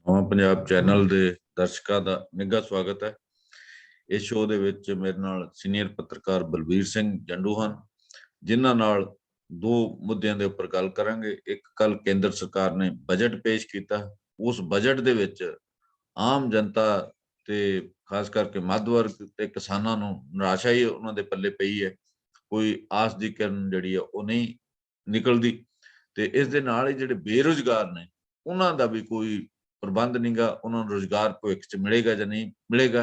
ਹਾਂ ਪੰਜਾਬ ਚੈਨਲ ਦੇ ਦਰਸ਼ਕਾਂ ਦਾ ਨਿੱਘਾ ਸਵਾਗਤ ਹੈ। ਇਸ ਸ਼ੋਅ ਦੇ ਵਿੱਚ ਮੇਰੇ ਨਾਲ ਸੀਨੀਅਰ ਪੱਤਰਕਾਰ ਬਲਬੀਰ ਸਿੰਘ ਜੰਡੂ ਹਨ, ਜਿਨ੍ਹਾਂ ਨਾਲ ਦੋ ਮੁੱਦਿਆਂ ਦੇ ਉੱਪਰ ਗੱਲ ਕਰਾਂਗੇ। ਇੱਕ, ਕੱਲ ਕੇਂਦਰ ਸਰਕਾਰ ਨੇ ਬਜਟ ਪੇਸ਼ ਕੀਤਾ। ਉਸ ਬਜਟ ਦੇ ਵਿੱਚ ਆਮ ਜਨਤਾ ਤੇ ਖਾਸ ਕਰਕੇ ਮੱਧ ਵਰਗ ਤੇ ਕਿਸਾਨਾਂ ਨੂੰ ਨਿਰਾਸ਼ਾ ਹੀ ਉਹਨਾਂ ਦੇ ਪੱਲੇ ਪਈ ਹੈ। ਕੋਈ ਆਸ ਦੀ ਕਿਰਨ ਜਿਹੜੀ ਆ ਉਹ ਨਹੀਂ ਨਿਕਲਦੀ, ਤੇ ਇਸ ਦੇ ਨਾਲ ਹੀ ਜਿਹੜੇ ਬੇਰੁਜ਼ਗਾਰ ਨੇ ਉਹਨਾਂ ਦਾ ਵੀ ਕੋਈ ਪ੍ਰਬੰਧ ਨਹੀਂਗਾ, ਉਹਨਾਂ ਨੂੰ ਰੁਜ਼ਗਾਰ ਭਵਿੱਖ 'ਚ ਮਿਲੇਗਾ ਜਾਂ ਨਹੀਂ ਮਿਲੇਗਾ।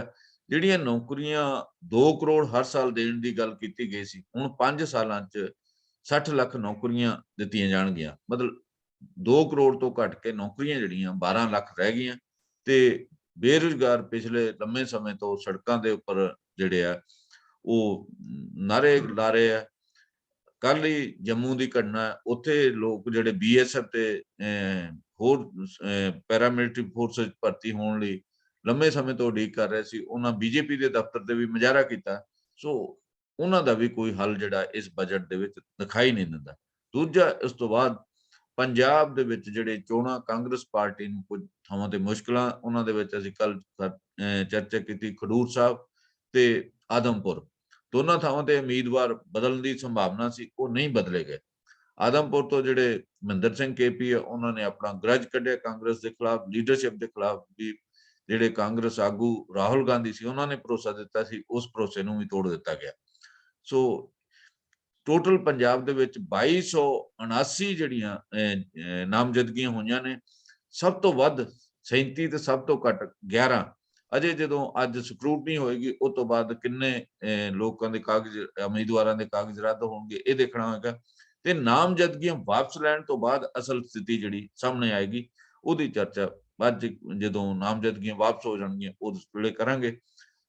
ਜਿਹੜੀਆਂ ਨੌਕਰੀਆਂ 2 ਕਰੋੜ ਹਰ ਸਾਲ ਦੇਣ ਦੀ ਗੱਲ ਕੀਤੀ ਗਈ ਸੀ, ਹੁਣ 5 ਸਾਲਾਂ 'ਚ 60 ਲੱਖ ਨੌਕਰੀਆਂ ਦਿੱਤੀਆਂ ਜਾਣਗੀਆਂ। ਮਤਲਬ 2 ਕਰੋੜ ਤੋਂ ਘੱਟ ਕੇ ਨੌਕਰੀਆਂ ਜਿਹੜੀਆਂ 12 ਲੱਖ ਰਹਿ ਗਈਆਂ, ਤੇ ਬੇਰੁਜ਼ਗਾਰ ਪਿਛਲੇ ਲੰਮੇ ਸਮੇਂ ਤੋਂ ਸੜਕਾਂ ਦੇ ਉੱਪਰ ਜਿਹੜੇ ਆ ਉਹ ਨਾਰੇ ਲਾ ਰਹੇ ਆ। ਕੱਲ ਹੀ ਜੰਮੂ ਦੀ ਘਟਨਾ, ਉੱਥੇ ਲੋਕ ਜਿਹੜੇ BSF ਤੇ ਹੋਰ ਪੈਰਾਮਿਲਟਰੀ ਫੋਰਸ ਭਰਤੀ ਹੋਣ ਲਈ ਲੰਮੇ ਸਮੇਂ ਤੋਂ ਉਡੀਕ ਕਰ ਰਹੇ ਸੀ, ਉਹਨਾਂ BJP ਦੇ ਦਫ਼ਤਰ ਤੇ ਵੀ ਮੁਜ਼ਾਹਰਾ ਕੀਤਾ। ਸੋ ਉਹਨਾਂ ਦਾ ਵੀ ਕੋਈ ਹੱਲ ਜਿਹੜਾ ਇਸ ਬਜਟ ਦੇ ਵਿੱਚ ਦਿਖਾਈ ਨਹੀਂ ਦਿੰਦਾ। ਦੂਜਾ, ਇਸ ਤੋਂ ਬਾਅਦ ਪੰਜਾਬ ਦੇ ਵਿੱਚ ਜਿਹੜੇ ਚੋਣਾਂ, ਕਾਂਗਰਸ ਪਾਰਟੀ ਨੂੰ ਕੁਝ ਥਾਵਾਂ ਤੇ ਮੁਸ਼ਕਲਾਂ, ਉਹਨਾਂ ਦੇ ਵਿੱਚ ਅਸੀਂ ਕੱਲ ਚਰਚਾ ਕੀਤੀ। ਖਡੂਰ ਸਾਹਿਬ ਤੇ ਆਦਮਪੁਰ ਦੋਨਾਂ ਥਾਵਾਂ ਤੇ ਉਮੀਦਵਾਰ ਬਦਲਣ ਦੀ ਸੰਭਾਵਨਾ ਸੀ, ਉਹ ਨਹੀਂ ਬਦਲੇ ਗਏ। ਆਦਮਪੁਰ ਤੋਂ ਜਿਹੜੇ ਮਹਿੰਦਰ ਸਿੰਘ KP ਆ, ਉਹਨਾਂ ਨੇ ਆਪਣਾ ਗਰਜ ਕੱਢਿਆ ਕਾਂਗਰਸ ਦੇ ਖਿਲਾਫ, ਲੀਡਰਸ਼ਿਪ ਦੇ ਖਿਲਾਫ ਵੀ। ਜਿਹੜੇ ਕਾਂਗਰਸ ਆਗੂ ਰਾਹੁਲ ਗਾਂਧੀ ਸੀ, ਉਹਨਾਂ ਨੇ ਭਰੋਸਾ ਦਿੱਤਾ ਸੀ, ਉਸ ਭਰੋਸੇ ਨੂੰ ਵੀ ਤੋੜ ਦਿੱਤਾ ਗਿਆ। ਸੋ ਟੋਟਲ ਪੰਜਾਬ ਦੇ ਵਿੱਚ 2279 ਜਿਹੜੀਆਂ ਨਾਮਜ਼ਦਗੀਆਂ ਹੋਈਆਂ ਨੇ। ਸਭ ਤੋਂ ਵੱਧ 37 ਤੇ ਸਭ ਤੋਂ ਘੱਟ 11। ਅਜੇ ਜਦੋਂ ਅੱਜ ਸਕਰੂਟਨੀ ਹੋਏਗੀ, ਉਸ ਤੋਂ ਬਾਅਦ ਕਿੰਨੇ ਲੋਕਾਂ ਦੇ ਕਾਗਜ਼, ਉਮੀਦਵਾਰਾਂ ਦੇ ਕਾਗਜ਼ ਰੱਦ ਹੋਣਗੇ, ਇਹ ਦੇਖਣਾ ਹੋਏਗਾ। ਤੇ ਨਾਮਜ਼ਦਗੀਆਂ ਵਾਪਸ ਲੈਣ ਤੋਂ ਬਾਅਦ ਅਸਲ ਸਥਿਤੀ ਜਿਹੜੀ ਸਾਹਮਣੇ ਆਏਗੀ, ਉਹਦੀ ਚਰਚਾ ਬਾਅਦ ਜਦੋਂ ਨਾਮਜ਼ਦਗੀਆਂ ਵਾਪਸ ਹੋ ਜਾਣਗੀਆਂ ਉਸ ਵੇਲੇ ਕਰਾਂਗੇ।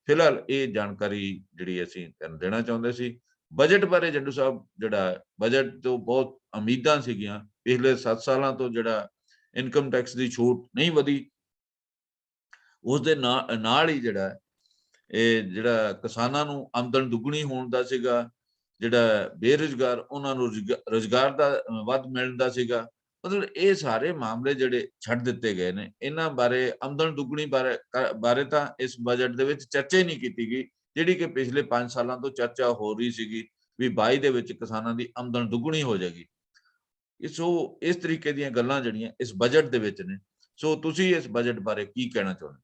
ਫਿਲਹਾਲ ਇਹ ਜਾਣਕਾਰੀ ਜਿਹੜੀ ਅਸੀਂ ਤੁਹਾਨੂੰ ਦੇਣਾ ਚਾਹੁੰਦੇ ਸੀ। ਬਜਟ ਬਾਰੇ ਜੰਡੂ ਸਾਹਿਬ, ਜਿਹੜਾ ਬਜਟ ਤੋਂ ਬਹੁਤ ਉਮੀਦਾਂ ਸੀਗੀਆਂ, ਪਿਛਲੇ 7 ਸਾਲਾਂ ਤੋਂ ਜਿਹੜਾ ਇਨਕਮ ਟੈਕਸ ਦੀ ਛੂਟ ਨਹੀਂ ਵਧੀ, ਉਸ ਦੇ ਨਾਲ ਹੀ ਜਿਹੜਾ ਇਹ ਜਿਹੜਾ ਕਿਸਾਨਾਂ ਨੂੰ ਆਮਦਨ ਦੁੱਗਣੀ ਹੋਣ ਦਾ ਸੀਗਾ, ਜਿਹੜਾ ਬੇਰੁਜ਼ਗਾਰ ਉਹਨਾਂ ਨੂੰ ਰੁਜ਼ਗਾਰ ਦਾ ਵੱਧ ਮਿਲਣ ਦਾ ਸੀਗਾ। ਮਤਲਬ ਇਹ ਸਾਰੇ ਮਾਮਲੇ ਜਿਹੜੇ ਛੱਡ ਦਿੱਤੇ ਗਏ ਨੇ। ਇਹਨਾਂ ਬਾਰੇ, ਆਮਦਨ ਦੁੱਗਣੀ ਬਾਰੇ ਤਾਂ ਇਸ ਬਜਟ ਦੇ ਵਿੱਚ ਚਰਚਾ ਹੀ ਨਹੀਂ ਕੀਤੀ ਗਈ, ਜਿਹੜੀ ਕਿ ਪਿਛਲੇ 5 ਸਾਲਾਂ ਤੋਂ ਚਰਚਾ ਹੋ ਰਹੀ ਸੀਗੀ ਵੀ 22 ਦੇ ਵਿੱਚ ਕਿਸਾਨਾਂ ਦੀ ਆਮਦਨ ਦੁੱਗਣੀ ਹੋ ਜਾਏਗੀ। ਸੋ ਇਸ ਤਰੀਕੇ ਦੀਆਂ ਗੱਲਾਂ ਜਿਹੜੀਆਂ ਇਸ ਬਜਟ ਦੇ ਵਿੱਚ ਨੇ। ਸੋ ਤੁਸੀਂ ਇਸ ਬਜਟ ਬਾਰੇ ਕੀ ਕਹਿਣਾ ਚਾਹੁੰਦੇ?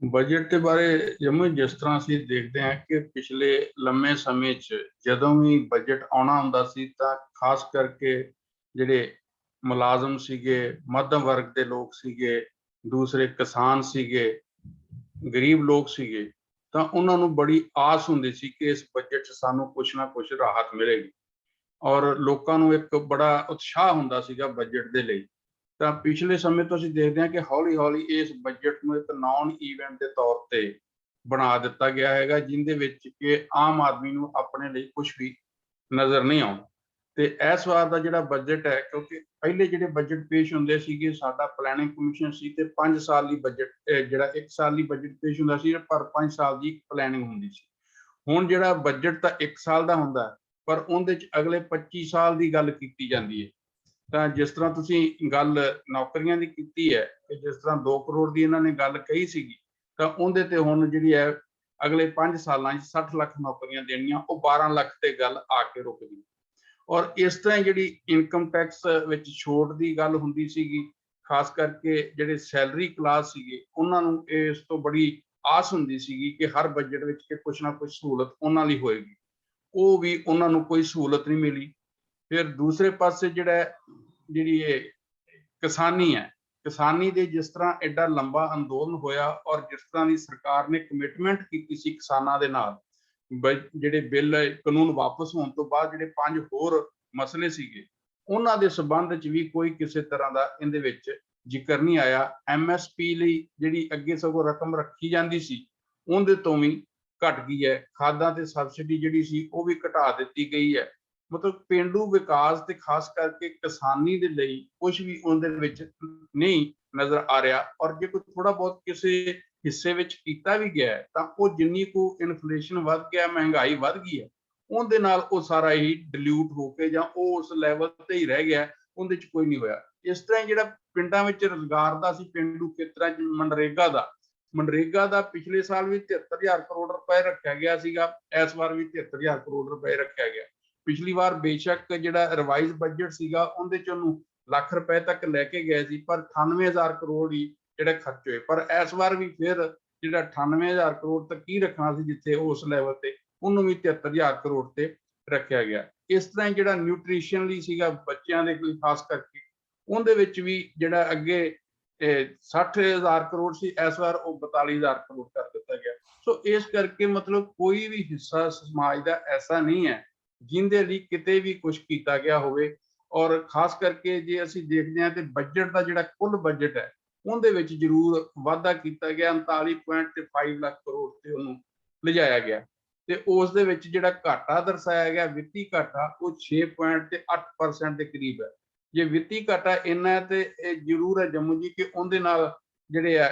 ਬਜਟ ਦੇ ਬਾਰੇ ਜਿਸ ਤਰ੍ਹਾਂ ਅਸੀਂ ਦੇਖਦੇ ਹਾਂ ਕਿ ਪਿਛਲੇ ਲੰਮੇ ਸਮੇਂ 'ਚ ਜਦੋਂ ਵੀ ਬਜਟ ਆਉਣਾ ਹੁੰਦਾ ਸੀ ਤਾਂ ਖਾਸ ਕਰਕੇ ਜਿਹੜੇ ਮੁਲਾਜ਼ਮ ਸੀਗੇ, ਮੱਧਮ ਵਰਗ ਦੇ ਲੋਕ ਸੀਗੇ, ਦੂਸਰੇ ਕਿਸਾਨ ਸੀਗੇ, ਗਰੀਬ ਲੋਕ ਸੀਗੇ, ਤਾਂ ਉਹਨਾਂ ਨੂੰ ਬੜੀ ਆਸ ਹੁੰਦੀ ਸੀ ਕਿ ਇਸ ਬਜਟ 'ਚ ਸਾਨੂੰ ਕੁਛ ਨਾ ਕੁਛ ਰਾਹਤ ਮਿਲੇਗੀ ਔਰ ਲੋਕਾਂ ਨੂੰ ਇੱਕ ਬੜਾ ਉਤਸ਼ਾਹ ਹੁੰਦਾ ਸੀਗਾ ਬਜਟ ਦੇ ਲਈ। ਤਾਂ ਪਿਛਲੇ ਸਮੇਂ ਤੋਂ ਅਸੀਂ ਦੇਖਦੇ ਹਾਂ ਕਿ ਹੌਲੀ ਹੌਲੀ ਇਸ ਬਜਟ ਨੂੰ ਇੱਕ ਨਾਨ ਈਵੈਂਟ ਦੇ ਤੌਰ ਤੇ ਬਣਾ ਦਿੱਤਾ ਗਿਆ ਹੈਗਾ, ਜਿਹਦੇ ਵਿੱਚ ਕਿ ਆਮ ਆਦਮੀ ਨੂੰ ਆਪਣੇ ਲਈ ਕੁਝ ਵੀ ਨਜ਼ਰ ਨਹੀਂ ਆਉਂਦਾ। ਤੇ ਇਸ ਵਾਰ ਦਾ ਜਿਹੜਾ ਬਜਟ ਹੈ, ਕਿਉਂਕਿ ਪਹਿਲੇ ਜਿਹੜੇ ਬਜਟ ਪੇਸ਼ ਹੁੰਦੇ ਸੀਗੇ, ਸਾਡਾ ਪਲੈਨਿੰਗ ਕਮਿਸ਼ਨ ਸੀ ਤੇ 5 ਸਾਲ ਦੀ ਬਜਟ, ਜਿਹੜਾ 1 ਸਾਲ ਦੀ ਬਜਟ ਪੇਸ਼ ਹੁੰਦਾ ਸੀ, ਪਰ 5 ਸਾਲ ਦੀ ਪਲੈਨਿੰਗ ਹੁੰਦੀ ਸੀ। ਹੁਣ ਜਿਹੜਾ ਬਜਟ ਤਾਂ 1 ਸਾਲ ਦਾ ਹੁੰਦਾ, ਪਰ ਉਹਦੇ ਚ ਅਗਲੇ 25 ਸਾਲ ਦੀ ਗੱਲ ਕੀਤੀ ਜਾਂਦੀ ਹੈ। ਤਾਂ ਜਿਸ ਤਰ੍ਹਾਂ ਤੁਸੀਂ ਗੱਲ ਨੌਕਰੀਆਂ ਦੀ ਕੀਤੀ ਹੈ ਕਿ ਜਿਸ ਤਰ੍ਹਾਂ 2 ਕਰੋੜ ਦੀ ਇਹਨਾਂ ਨੇ ਗੱਲ ਕਹੀ ਸੀਗੀ, ਤਾਂ ਉਹਦੇ ਤੇ ਹੁਣ ਜਿਹੜੀ ਹੈ ਅਗਲੇ 5 ਸਾਲਾਂ 'ਚ 60 ਲੱਖ ਨੌਕਰੀਆਂ ਦੇਣੀਆਂ, ਉਹ 12 ਲੱਖ ਤੇ ਗੱਲ ਆ ਕੇ ਰੁਕ ਗਈ। ਔਰ ਇਸ ਤਰ੍ਹਾਂ ਜਿਹੜੀ ਇਨਕਮ ਟੈਕਸ ਵਿੱਚ ਛੋਟ ਦੀ ਗੱਲ ਹੁੰਦੀ ਸੀਗੀ, ਖਾਸ ਕਰਕੇ ਜਿਹੜੇ ਸੈਲਰੀ ਕਲਾਸ ਸੀਗੇ ਉਹਨਾਂ ਨੂੰ ਇਸ ਤੋਂ ਬੜੀ ਆਸ ਹੁੰਦੀ ਸੀਗੀ ਕਿ ਹਰ ਬਜਟ ਵਿੱਚ ਕਿ ਕੁਛ ਨਾ ਕੁਛ ਸਹੂਲਤ ਉਹਨਾਂ ਲਈ ਹੋਏਗੀ, ਉਹ ਵੀ ਉਹਨਾਂ ਨੂੰ ਕੋਈ ਸਹੂਲਤ ਨਹੀਂ ਮਿਲੀ। ਫਿਰ ਦੂਸਰੇ ਪਾਸੇ ਜਿਹੜੀ ਇਹ ਕਿਸਾਨੀ ਹੈ, ਕਿਸਾਨੀ ਦੇ ਜਿਸ ਤਰ੍ਹਾਂ ਐਡਾ ਲੰਬਾ ਅੰਦੋਲਨ ਹੋਇਆ ਔਰ ਜਿਸ ਤਰ੍ਹਾਂ ਦੀ ਸਰਕਾਰ ਨੇ ਕਮਿਟਮੈਂਟ ਕੀਤੀ ਸੀ ਕਿਸਾਨਾਂ ਦੇ ਨਾਲ, ਜਿਹੜੇ ਬਿੱਲ ਕਾਨੂੰਨ ਵਾਪਸ ਹੋਣ ਤੋਂ ਬਾਅਦ ਜਿਹੜੇ 5 ਹੋਰ ਮਸਲੇ ਸੀਗੇ, ਉਹਨਾਂ ਦੇ ਸੰਬੰਧ 'ਚ ਵੀ ਕੋਈ ਕਿਸੇ ਤਰ੍ਹਾਂ ਦਾ ਇਹਦੇ ਵਿੱਚ ਜ਼ਿਕਰ ਨਹੀਂ ਆਇਆ। MSP ਲਈ ਜਿਹੜੀ ਅੱਗੇ ਸਗੋਂ ਰਕਮ ਰੱਖੀ ਜਾਂਦੀ ਸੀ, ਉਹਦੇ ਤੋਂ ਵੀ ਘਟ ਗਈ ਹੈ। ਖਾਦਾਂ ਤੇ ਸਬਸਿਡੀ ਜਿਹੜੀ ਸੀ ਉਹ ਵੀ ਘਟਾ ਦਿੱਤੀ ਗਈ ਹੈ। ਮਤਲਬ ਪੇਂਡੂ ਵਿਕਾਸ ਤੇ ਖਾਸ ਕਰਕੇ ਕਿਸਾਨੀ ਦੇ ਲਈ ਕੁਝ ਵੀ ਉਹਦੇ ਵਿੱਚ ਨਹੀਂ ਨਜ਼ਰ ਆ ਰਿਹਾ। ਔਰ ਜੇ ਕੋਈ ਥੋੜਾ ਬਹੁਤ ਕਿਸੇ ਹਿੱਸੇ ਵਿੱਚ ਕੀਤਾ ਵੀ ਗਿਆ ਤਾਂ ਉਹ ਜਿੰਨੀ ਕੁ ਇਨਫਲੇਸ਼ਨ ਵੱਧ ਗਿਆ, ਮਹਿੰਗਾਈ ਵੱਧ ਗਈ ਹੈ, ਉਹਦੇ ਨਾਲ ਉਹ ਸਾਰਾ ਹੀ ਡਿਲੂਟ ਹੋ ਕੇ ਜਾਂ ਉਹ ਉਸ ਲੈਵਲ ਤੇ ਹੀ ਰਹਿ ਗਿਆ ਉਹਦੇ 'ਚ ਕੋਈ ਨਹੀਂ ਹੋਇਆ। ਇਸ ਤਰ੍ਹਾਂ ਹੀ ਜਿਹੜਾ ਪਿੰਡਾਂ ਵਿੱਚ ਰੁਜ਼ਗਾਰ ਦਾ ਸੀ, ਪੇਂਡੂ ਖੇਤਰਾਂ 'ਚ ਮਨਰੇਗਾ ਦਾ ਪਿਛਲੇ ਸਾਲ ਵੀ 73,000 ਕਰੋੜ ਰੁਪਏ ਰੱਖਿਆ ਗਿਆ ਸੀਗਾ, ਇਸ ਵਾਰ ਵੀ 73,000 ਕਰੋੜ ਰੁਪਏ ਰੱਖਿਆ ਗਿਆ। ਪਿਛਲੀ ਵਾਰ ਬੇਸ਼ੱਕ ਜਿਹੜਾ ਰਿਵਾਈਜ਼ ਬਜਟ ਸੀਗਾ ਉਹਦੇ 'ਚ ਉਹਨੂੰ ਲੱਖ ਰੁਪਏ ਤੱਕ ਲੈ ਕੇ ਗਏ ਸੀ, ਪਰ 98,000 ਕਰੋੜ ਹੀ ਜਿਹੜੇ ਖਰਚ ਹੋਏ। ਪਰ ਇਸ ਵਾਰ ਵੀ ਫਿਰ ਜਿਹੜਾ 98,000 ਕਰੋੜ ਤੱਕ ਹੀ ਰੱਖਣਾ ਸੀ ਜਿੱਥੇ ਉਸ ਲੈਵਲ ਤੇ, ਉਹਨੂੰ ਵੀ 73,000 ਕਰੋੜ ਤੇ ਰੱਖਿਆ ਗਿਆ। ਇਸ ਤਰ੍ਹਾਂ ਹੀ ਜਿਹੜਾ ਨਿਊਟ੍ਰੀਸ਼ਨ ਲਈ ਸੀਗਾ ਬੱਚਿਆਂ ਦੇ ਕੋਈ ਖਾਸ ਕਰਕੇ, ਉਹਦੇ ਵਿੱਚ ਵੀ ਜਿਹੜਾ ਅੱਗੇ 60,000 ਕਰੋੜ ਸੀ, ਇਸ ਵਾਰ ਉਹ 42,000 ਕਰੋੜ ਕਰ ਦਿੱਤਾ ਗਿਆ। ਸੋ ਇਸ ਕਰਕੇ ਮਤਲਬ ਕੋਈ ਵੀ ਹਿੱਸਾ ਸਮਾਜ ਦਾ ਐਸਾ ਨਹੀਂ ਹੈ ਜਿੰਦੇ ਲਈ ਕਿਤੇ ਵੀ ਕੁਝ ਕੀਤਾ ਗਿਆ ਹੋਵੇ। ਔਰ ਖਾਸ ਕਰਕੇ ਜੇ ਅਸੀਂ ਦੇਖਦੇ ਹਾਂ ਤੇ ਬਜਟ ਦਾ ਜਿਹੜਾ ਕੁੱਲ ਬਜਟ ਹੈ ਉਹਦੇ ਵਿੱਚ ਜ਼ਰੂਰ ਵਾਧਾ ਕੀਤਾ ਗਿਆ, 39.5 ਲੱਖ ਕਰੋੜ ਤੇ ਉਹਨੂੰ ਲਿਜਾਇਆ ਗਿਆ। ਤੇ ਉਸ ਦੇ ਵਿੱਚ ਜਿਹੜਾ ਘਾਟਾ ਦਰਸਾਇਆ ਗਿਆ ਵਿੱਤੀ ਘਾਟਾ, ਉਹ 6.8% ਦੇ ਕਰੀਬ ਹੈ। ਜੇ ਵਿੱਤੀ ਘਾਟਾ ਇੰਨਾ ਹੈ ਤੇ ਇਹ ਜ਼ਰੂਰ ਹੈ ਜੰਮੂ ਜੀ ਕਿ ਉਹਦੇ ਨਾਲ ਜਿਹੜੇ ਹੈ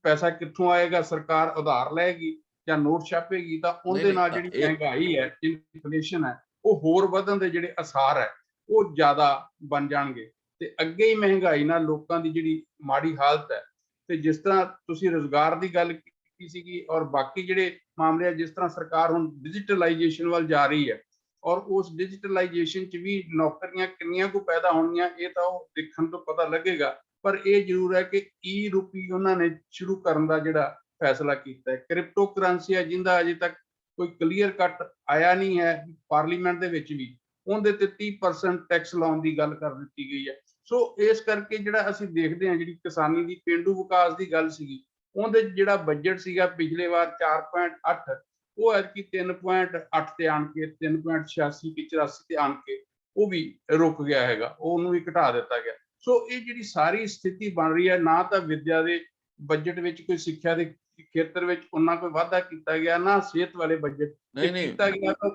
ਪੈਸਾ ਕਿੱਥੋਂ ਆਏਗਾ, ਸਰਕਾਰ ਉਧਾਰ ਲਏਗੀ ਜਾਂ ਨੋਟ ਛਾਪੇਗੀ, ਤਾਂ ਉਹਦੇ ਨਾਲ ਜਿਹੜੀ ਮਹਿੰਗਾਈ ਹੈ, ਇਨਫਲੇਸ਼ਨ ਹੈ, ਉਹ ਹੋਰ ਵਧਣ ਦੇ ਜਿਹੜੇ ਅਸਾਰ ਹੈ ਉਹ ਜ਼ਿਆਦਾ ਬਣ ਜਾਣਗੇ। ਤੇ ਅੱਗੇ ਹੀ ਮਹਿੰਗਾਈ ਨਾਲ ਲੋਕਾਂ ਦੀ ਜਿਹੜੀ ਮਾੜੀ ਹਾਲਤ ਹੈ, ਤੇ ਜਿਸ ਤਰ੍ਹਾਂ ਤੁਸੀਂ ਰੁਜ਼ਗਾਰ ਦੀ ਗੱਲ ਕੀਤੀ ਸੀਗੀ ਔਰ ਬਾਕੀ ਜਿਹੜੇ ਮਾਮਲੇ ਆ, ਜਿਸ ਤਰ੍ਹਾਂ ਸਰਕਾਰ ਹੁਣ ਡਿਜੀਟਲਾਈਜੇਸ਼ਨ ਵੱਲ ਜਾ ਰਹੀ ਹੈ ਔਰ ਉਸ ਡਿਜੀਟਲਾਈਜੇਸ਼ਨ 'ਚ ਵੀ ਨੌਕਰੀਆਂ ਕਿੰਨੀਆਂ ਕੁ ਪੈਦਾ ਹੋਣਗੀਆਂ ਇਹ ਤਾਂ ਉਹ ਦੇਖਣ ਤੋਂ ਪਤਾ ਲੱਗੇਗਾ। ਪਰ ਇਹ ਜ਼ਰੂਰ ਹੈ ਕਿ ਈ ਰੂਪੀ ਉਹਨਾਂ ਨੇ ਸ਼ੁਰੂ ਕਰਨ ਦਾ ਜਿਹੜਾ ਫੈਸਲਾ ਕੀਤਾ ਹੈ। ਕ੍ਰਿਪਟੋ ਕਰੰਸੀ ਹੈ ਜਿਹਦਾ ਅਜੇ ਤੱਕ ਕੋਈ ਕਲੀਅਰ ਕੱਟ ਆਇਆ ਨਹੀਂ ਹੈ ਪਾਰਲੀਮੈਂਟ ਦੇ ਵਿੱਚ ਵੀ, ਉਹਦੇ ਤੇ 30% ਟੈਕਸ ਲਾਉਣ ਦੀ ਗੱਲ ਕਰ ਦਿੱਤੀ ਗਈ ਹੈ। ਸੋ ਇਸ ਕਰਕੇ ਜਿਹੜਾ ਅਸੀਂ ਦੇਖਦੇ ਹਾਂ ਜਿਹੜੀ ਕਿਸਾਨੀ ਦੀ ਪੇਂਡੂ ਵਿਕਾਸ ਦੀ ਗੱਲ ਸੀਗੀ, ਉਹਦੇ ਜਿਹੜਾ ਬਜਟ ਸੀਗਾ ਪਿਛਲੇ ਵਾਰ 4.8, ਉਹ ਐਤਕੀ 3.8 ਤੇ ਆਣ ਕੇ 3.86 ਕਿ 84 ਤੇ ਆਣ ਕੇ ਉਹ ਵੀ ਰੁਕ ਗਿਆ ਹੈਗਾ, ਉਹਨੂੰ ਵੀ ਘਟਾ ਦਿੱਤਾ ਗਿਆ। ਸੋ ਇਹ ਜਿਹੜੀ ਸਾਰੀ ਸਥਿਤੀ ਬਣ ਰਹੀ ਹੈ, ਨਾ ਤਾਂ ਵਿਦਿਆ ਦੇ ਬਜਟ ਵਿੱਚ ਕੋਈ ਸਿੱਖਿਆ ਦੇ ਖੇਤਰ ਵਿੱਚ ਉਹਨਾਂ ਕੋਈ ਵਾਧਾ ਕੀਤਾ ਗਿਆ, ਨਾ ਸਿਹਤ ਵਾਲੇ ਬਜਟ ਕੀਤਾ ਗਿਆ। ਤਾਂ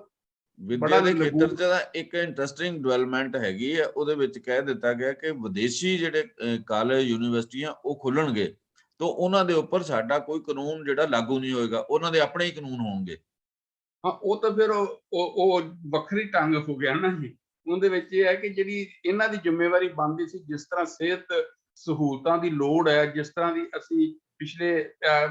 ਵਿਦਿਆ ਦੇ ਖੇਤਰ 'ਚ ਤਾਂ ਇੱਕ ਇੰਟਰਸਟਿੰਗ ਡਿਵੈਲਪਮੈਂਟ ਹੈਗੀ ਹੈ, ਉਹਦੇ ਵਿੱਚ ਕਹਿ ਦਿੱਤਾ ਗਿਆ ਕਿ ਵਿਦੇਸ਼ੀ ਜਿਹੜੇ ਕਾਲਜ ਯੂਨੀਵਰਸਿਟੀਆਂ ਉਹ ਖੁੱਲਣਗੇ ਤਾਂ ਉਹਨਾਂ ਦੇ ਉੱਪਰ ਸਾਡਾ ਕੋਈ ਕਾਨੂੰਨ ਜਿਹੜਾ ਲਾਗੂ ਨਹੀਂ ਹੋਏਗਾ, ਉਹਨਾਂ ਦੇ ਆਪਣੇ ਹੀ ਕਾਨੂੰਨ ਹੋਣਗੇ। ਹਾਂ, ਉਹ ਤਾਂ ਫਿਰ ਉਹ ਵੱਖਰੀ ਢੰਗ ਹੋ ਗਿਆ ਨਾ ਜੀ। ਉਹਦੇ ਵਿੱਚ ਇਹ ਹੈ ਕਿ ਜਿਹੜੀ ਇਹਨਾਂ ਦੀ ਜ਼ਿੰਮੇਵਾਰੀ ਬਣਦੀ ਸੀ, ਜਿਸ ਤਰ੍ਹਾਂ ਸਿਹਤ ਸਹੂਲਤਾਂ ਦੀ ਲੋੜ ਹੈ, ਜਿਸ ਤਰ੍ਹਾਂ ਦੀ ਅਸੀਂ ਪਿਛਲੇ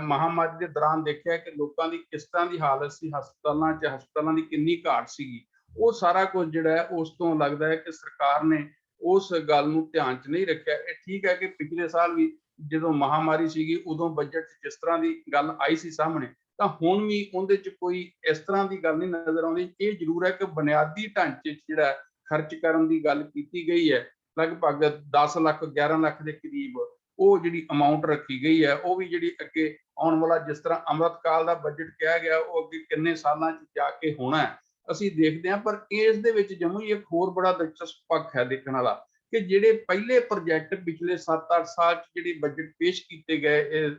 ਮਹਾਮਾਰੀ ਦੇ ਦੌਰਾਨ ਦੇਖਿਆ ਕਿ ਲੋਕਾਂ ਦੀ ਕਿਸ ਤਰ੍ਹਾਂ ਦੀ ਹਾਲਤ ਸੀ, ਹਸਪਤਾਲਾਂ ਦੀ ਕਿੰਨੀ ਘਾਟ ਸੀਗੀ, ਉਹ ਸਾਰਾ ਕੁਝ ਜਿਹੜਾ ਹੈ ਉਸ ਤੋਂ ਲੱਗਦਾ ਹੈ ਕਿ ਸਰਕਾਰ ਨੇ ਉਸ ਗੱਲ ਨੂੰ ਧਿਆਨ 'ਚ ਨਹੀਂ ਰੱਖਿਆ। ਇਹ ਠੀਕ ਹੈ ਕਿ ਪਿਛਲੇ ਸਾਲ ਵੀ ਜਦੋਂ ਮਹਾਮਾਰੀ ਸੀਗੀ ਉਦੋਂ ਬਜਟ 'ਚ ਜਿਸ ਤਰ੍ਹਾਂ ਦੀ ਗੱਲ ਆਈ ਸੀ ਸਾਹਮਣੇ, ਤਾਂ ਹੁਣ ਵੀ ਉਹਦੇ 'ਚ ਕੋਈ ਇਸ ਤਰ੍ਹਾਂ ਦੀ ਗੱਲ ਨਹੀਂ ਨਜ਼ਰ ਆਉਂਦੀ। ਇਹ ਜ਼ਰੂਰ ਹੈ ਕਿ ਬੁਨਿਆਦੀ ਢਾਂਚੇ 'ਚ ਜਿਹੜਾ ਖਰਚ ਕਰਨ ਦੀ ਗੱਲ ਕੀਤੀ ਗਈ ਹੈ, ਲਗਭਗ 10 ਲੱਖ 11 ਲੱਖ ਦੇ ਕਰੀਬ ਉਹ ਜਿਹੜੀ ਅਮਾਉਂਟ ਰੱਖੀ ਗਈ ਹੈ, ਉਹ ਵੀ ਜਿਹੜੀ ਅੱਗੇ ਆਉਣ ਵਾਲਾ ਜਿਸ ਤਰ੍ਹਾਂ ਅੰਮ੍ਰਿਤਕਾਲ ਦਾ ਬਜਟ ਕਿਹਾ ਗਿਆ ਉਹ ਅੱਗੇ ਕਿੰਨੇ ਸਾਲਾਂ 'ਚ ਜਾ ਕੇ ਹੋਣਾ ਅਸੀਂ ਦੇਖਦੇ ਹਾਂ। ਪਰ ਇਸ ਦੇ ਵਿੱਚ ਜੰਮੂ ਇੱਕ ਹੋਰ ਬੜਾ ਦਿਲਚਸਪ ਪੱਖ ਹੈ ਦੇਖਣ ਵਾਲਾ ਕਿ ਜਿਹੜੇ ਪਹਿਲੇ ਪ੍ਰੋਜੈਕਟ ਪਿਛਲੇ 7-8 ਸਾਲ 'ਚ ਜਿਹੜੇ ਬਜਟ ਪੇਸ਼ ਕੀਤੇ ਗਏ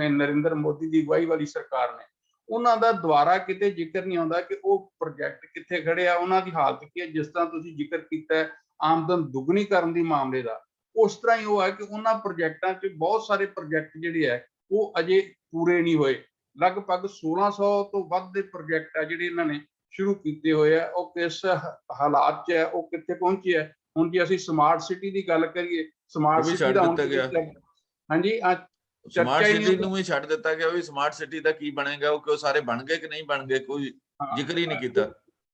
ਨਰਿੰਦਰ ਮੋਦੀ ਦੀ ਅਗਵਾਈ ਵਾਲੀ ਸਰਕਾਰ ਨੇ, ਉਹਨਾਂ ਦਾ ਦੁਬਾਰਾ ਕਿਤੇ ਜ਼ਿਕਰ ਨਹੀਂ ਆਉਂਦਾ ਕਿ ਉਹ ਪ੍ਰੋਜੈਕਟ ਕਿੱਥੇ ਖੜੇ ਆ, ਉਹਨਾਂ ਦੀ ਹਾਲਤ ਕੀ ਹੈ। ਜਿਸ ਤਰ੍ਹਾਂ ਤੁਸੀਂ ਜ਼ਿਕਰ ਕੀਤਾ ਆਮਦਨ ਦੁੱਗਣੀ ਕਰਨ ਦੀ ਮਾਮਲੇ ਦਾ, ਉਸ ਤਰ੍ਹਾਂ ਹੀ ਉਹ ਹੈ ਕਿ ਉਹਨਾਂ ਪ੍ਰੋਜੈਕਟਾਂ 'ਚ ਬਹੁਤ ਸਾਰੇ ਪ੍ਰੋਜੈਕਟ ਜਿਹੜੇ ਹੈ ਉਹ ਅਜੇ ਪੂਰੇ ਨਹੀਂ ਹੋਏ। ਲਗਭਗ 1600 ਤੋਂ ਵੱਧ ਦੇ ਪ੍ਰੋਜੈਕਟ ਆ ਜਿਹੜੇ ਇਹਨਾਂ ਨੇ ਸ਼ੁਰੂ ਕੀਤੇ ਹੋਏ ਆ, ਉਹ ਕਿਸ ਹਾਲਾਤ 'ਚ ਹੈ, ਉਹ ਕਿੱਥੇ ਪਹੁੰਚੇ ਹੈ। ਹੁਣ ਜੇ ਅਸੀਂ ਸਮਾਰਟ ਸਿਟੀ ਦੀ ਗੱਲ ਕਰੀਏ, ਸਮਾਰਟ ਸਿਟੀ ਦਾ ਹਾਂਜੀ ਸਮਾਰਟ ਸਿਟੀ ਨੂੰ ਵੀ ਛੱਡ ਦਿੱਤਾ ਗਿਆ, ਵੀ ਸਮਾਰਟ ਸਿਟੀ ਦਾ ਕੀ ਬਣੇਗਾ, ਉਹ ਕਿਉਂ ਸਾਰੇ ਬਣ ਗਏ ਕਿ ਨਹੀਂ ਬਣ ਗਏ, ਕੋਈ ਜ਼ਿਕਰ ਹੀ ਨਹੀਂ ਕੀਤਾ।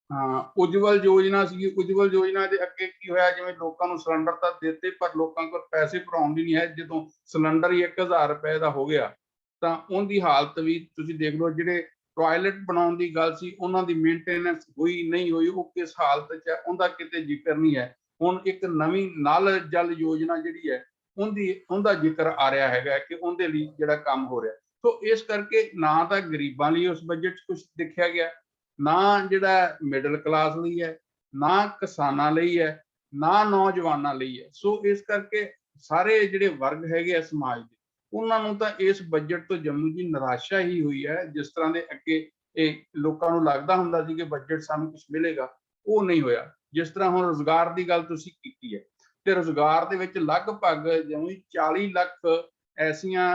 ਹਾਂ, ਉਜਵਲ ਯੋਜਨਾ ਸੀਗੀ, ਉਜਵਲ ਯੋਜਨਾ ਦੇ ਅੱਗੇ ਕੀ ਹੋਇਆ, ਜਿਵੇਂ ਲੋਕਾਂ ਨੂੰ ਸਿਲੰਡਰ ਤਾਂ ਦਿੱਤੇ ਪਰ ਲੋਕਾਂ ਕੋਲ ਪੈਸੇ ਭਰਾਉਣ ਦੀ ਨਹੀਂ ਹੈ। ਜਦੋਂ ਸਿਲੰਡਰ ਹੀ 1000 ਰੁਪਏ ਦਾ ਹੋ ਗਿਆ ਤਾਂ ਉਹਦੀ ਹਾਲਤ ਵੀ ਤੁਸੀਂ ਦੇਖ ਲਓ। ਜਿਹੜੇ ਟਾਇਲਟ ਬਣਾਉਣ ਦੀ ਗੱਲ ਸੀ ਉਹਨਾਂ ਦੀ ਮੇਨਟੇਨੈਂਸ ਹੋਈ ਨਹੀਂ ਹੋਈ, ਉਹ ਕਿਸ ਹਾਲਤ 'ਚ ਹੈ, ਉਹਦਾ ਕਿਤੇ ਜ਼ਿਕਰ ਨਹੀਂ ਹੈ। ਹੁਣ ਇੱਕ ਨਵੀਂ ਨਲ ਜਲ ਯੋਜਨਾ ਜਿਹੜੀ ਹੈ ਉਹਦਾ ਜ਼ਿਕਰ ਆ ਰਿਹਾ ਹੈਗਾ ਕਿ ਉਹਦੇ ਲਈ ਜਿਹੜਾ ਕੰਮ ਹੋ ਰਿਹਾ। ਸੋ ਇਸ ਕਰਕੇ ਨਾ ਤਾਂ ਗਰੀਬਾਂ ਲਈ ਉਸ ਬਜਟ 'ਚ ਕੁਝ ਦੇਖਿਆ ਗਿਆ, ਨਾ ਜਿਹੜਾ ਮਿਡਲ ਕਲਾਸ ਲਈ ਹੈ, ਨਾ ਕਿਸਾਨਾਂ ਲਈ ਹੈ, ਨਾ ਨੌਜਵਾਨਾਂ ਲਈ ਹੈ। ਸੋ ਇਸ ਕਰਕੇ ਸਾਰੇ ਜਿਹੜੇ ਵਰਗ ਹੈਗੇ ਆ ਸਮਾਜ ਦੇ, ਉਹਨਾਂ ਨੂੰ ਤਾਂ ਇਸ ਬਜਟ ਤੋਂ ਜੰਮੂ ਜੀ ਨਿਰਾਸ਼ਾ ਹੀ ਹੋਈ ਹੈ। ਜਿਸ ਤਰ੍ਹਾਂ ਦੇ ਅੱਗੇ ਇਹ ਲੋਕਾਂ ਨੂੰ ਲੱਗਦਾ ਹੁੰਦਾ ਸੀ ਕਿ ਬਜਟ ਸਾਨੂੰ ਕੁਝ ਮਿਲੇਗਾ, ਉਹ ਨਹੀਂ ਹੋਇਆ। ਜਿਸ ਤਰ੍ਹਾਂ ਹੁਣ ਰੁਜ਼ਗਾਰ ਦੀ ਗੱਲ ਤੁਸੀਂ ਕੀਤੀ ਹੈ, ਤੇ ਰੁਜ਼ਗਾਰ ਦੇ ਵਿੱਚ ਲਗਭਗ ਜਿਵੇਂ 40 ਲੱਖ ਐਸੀਆਂ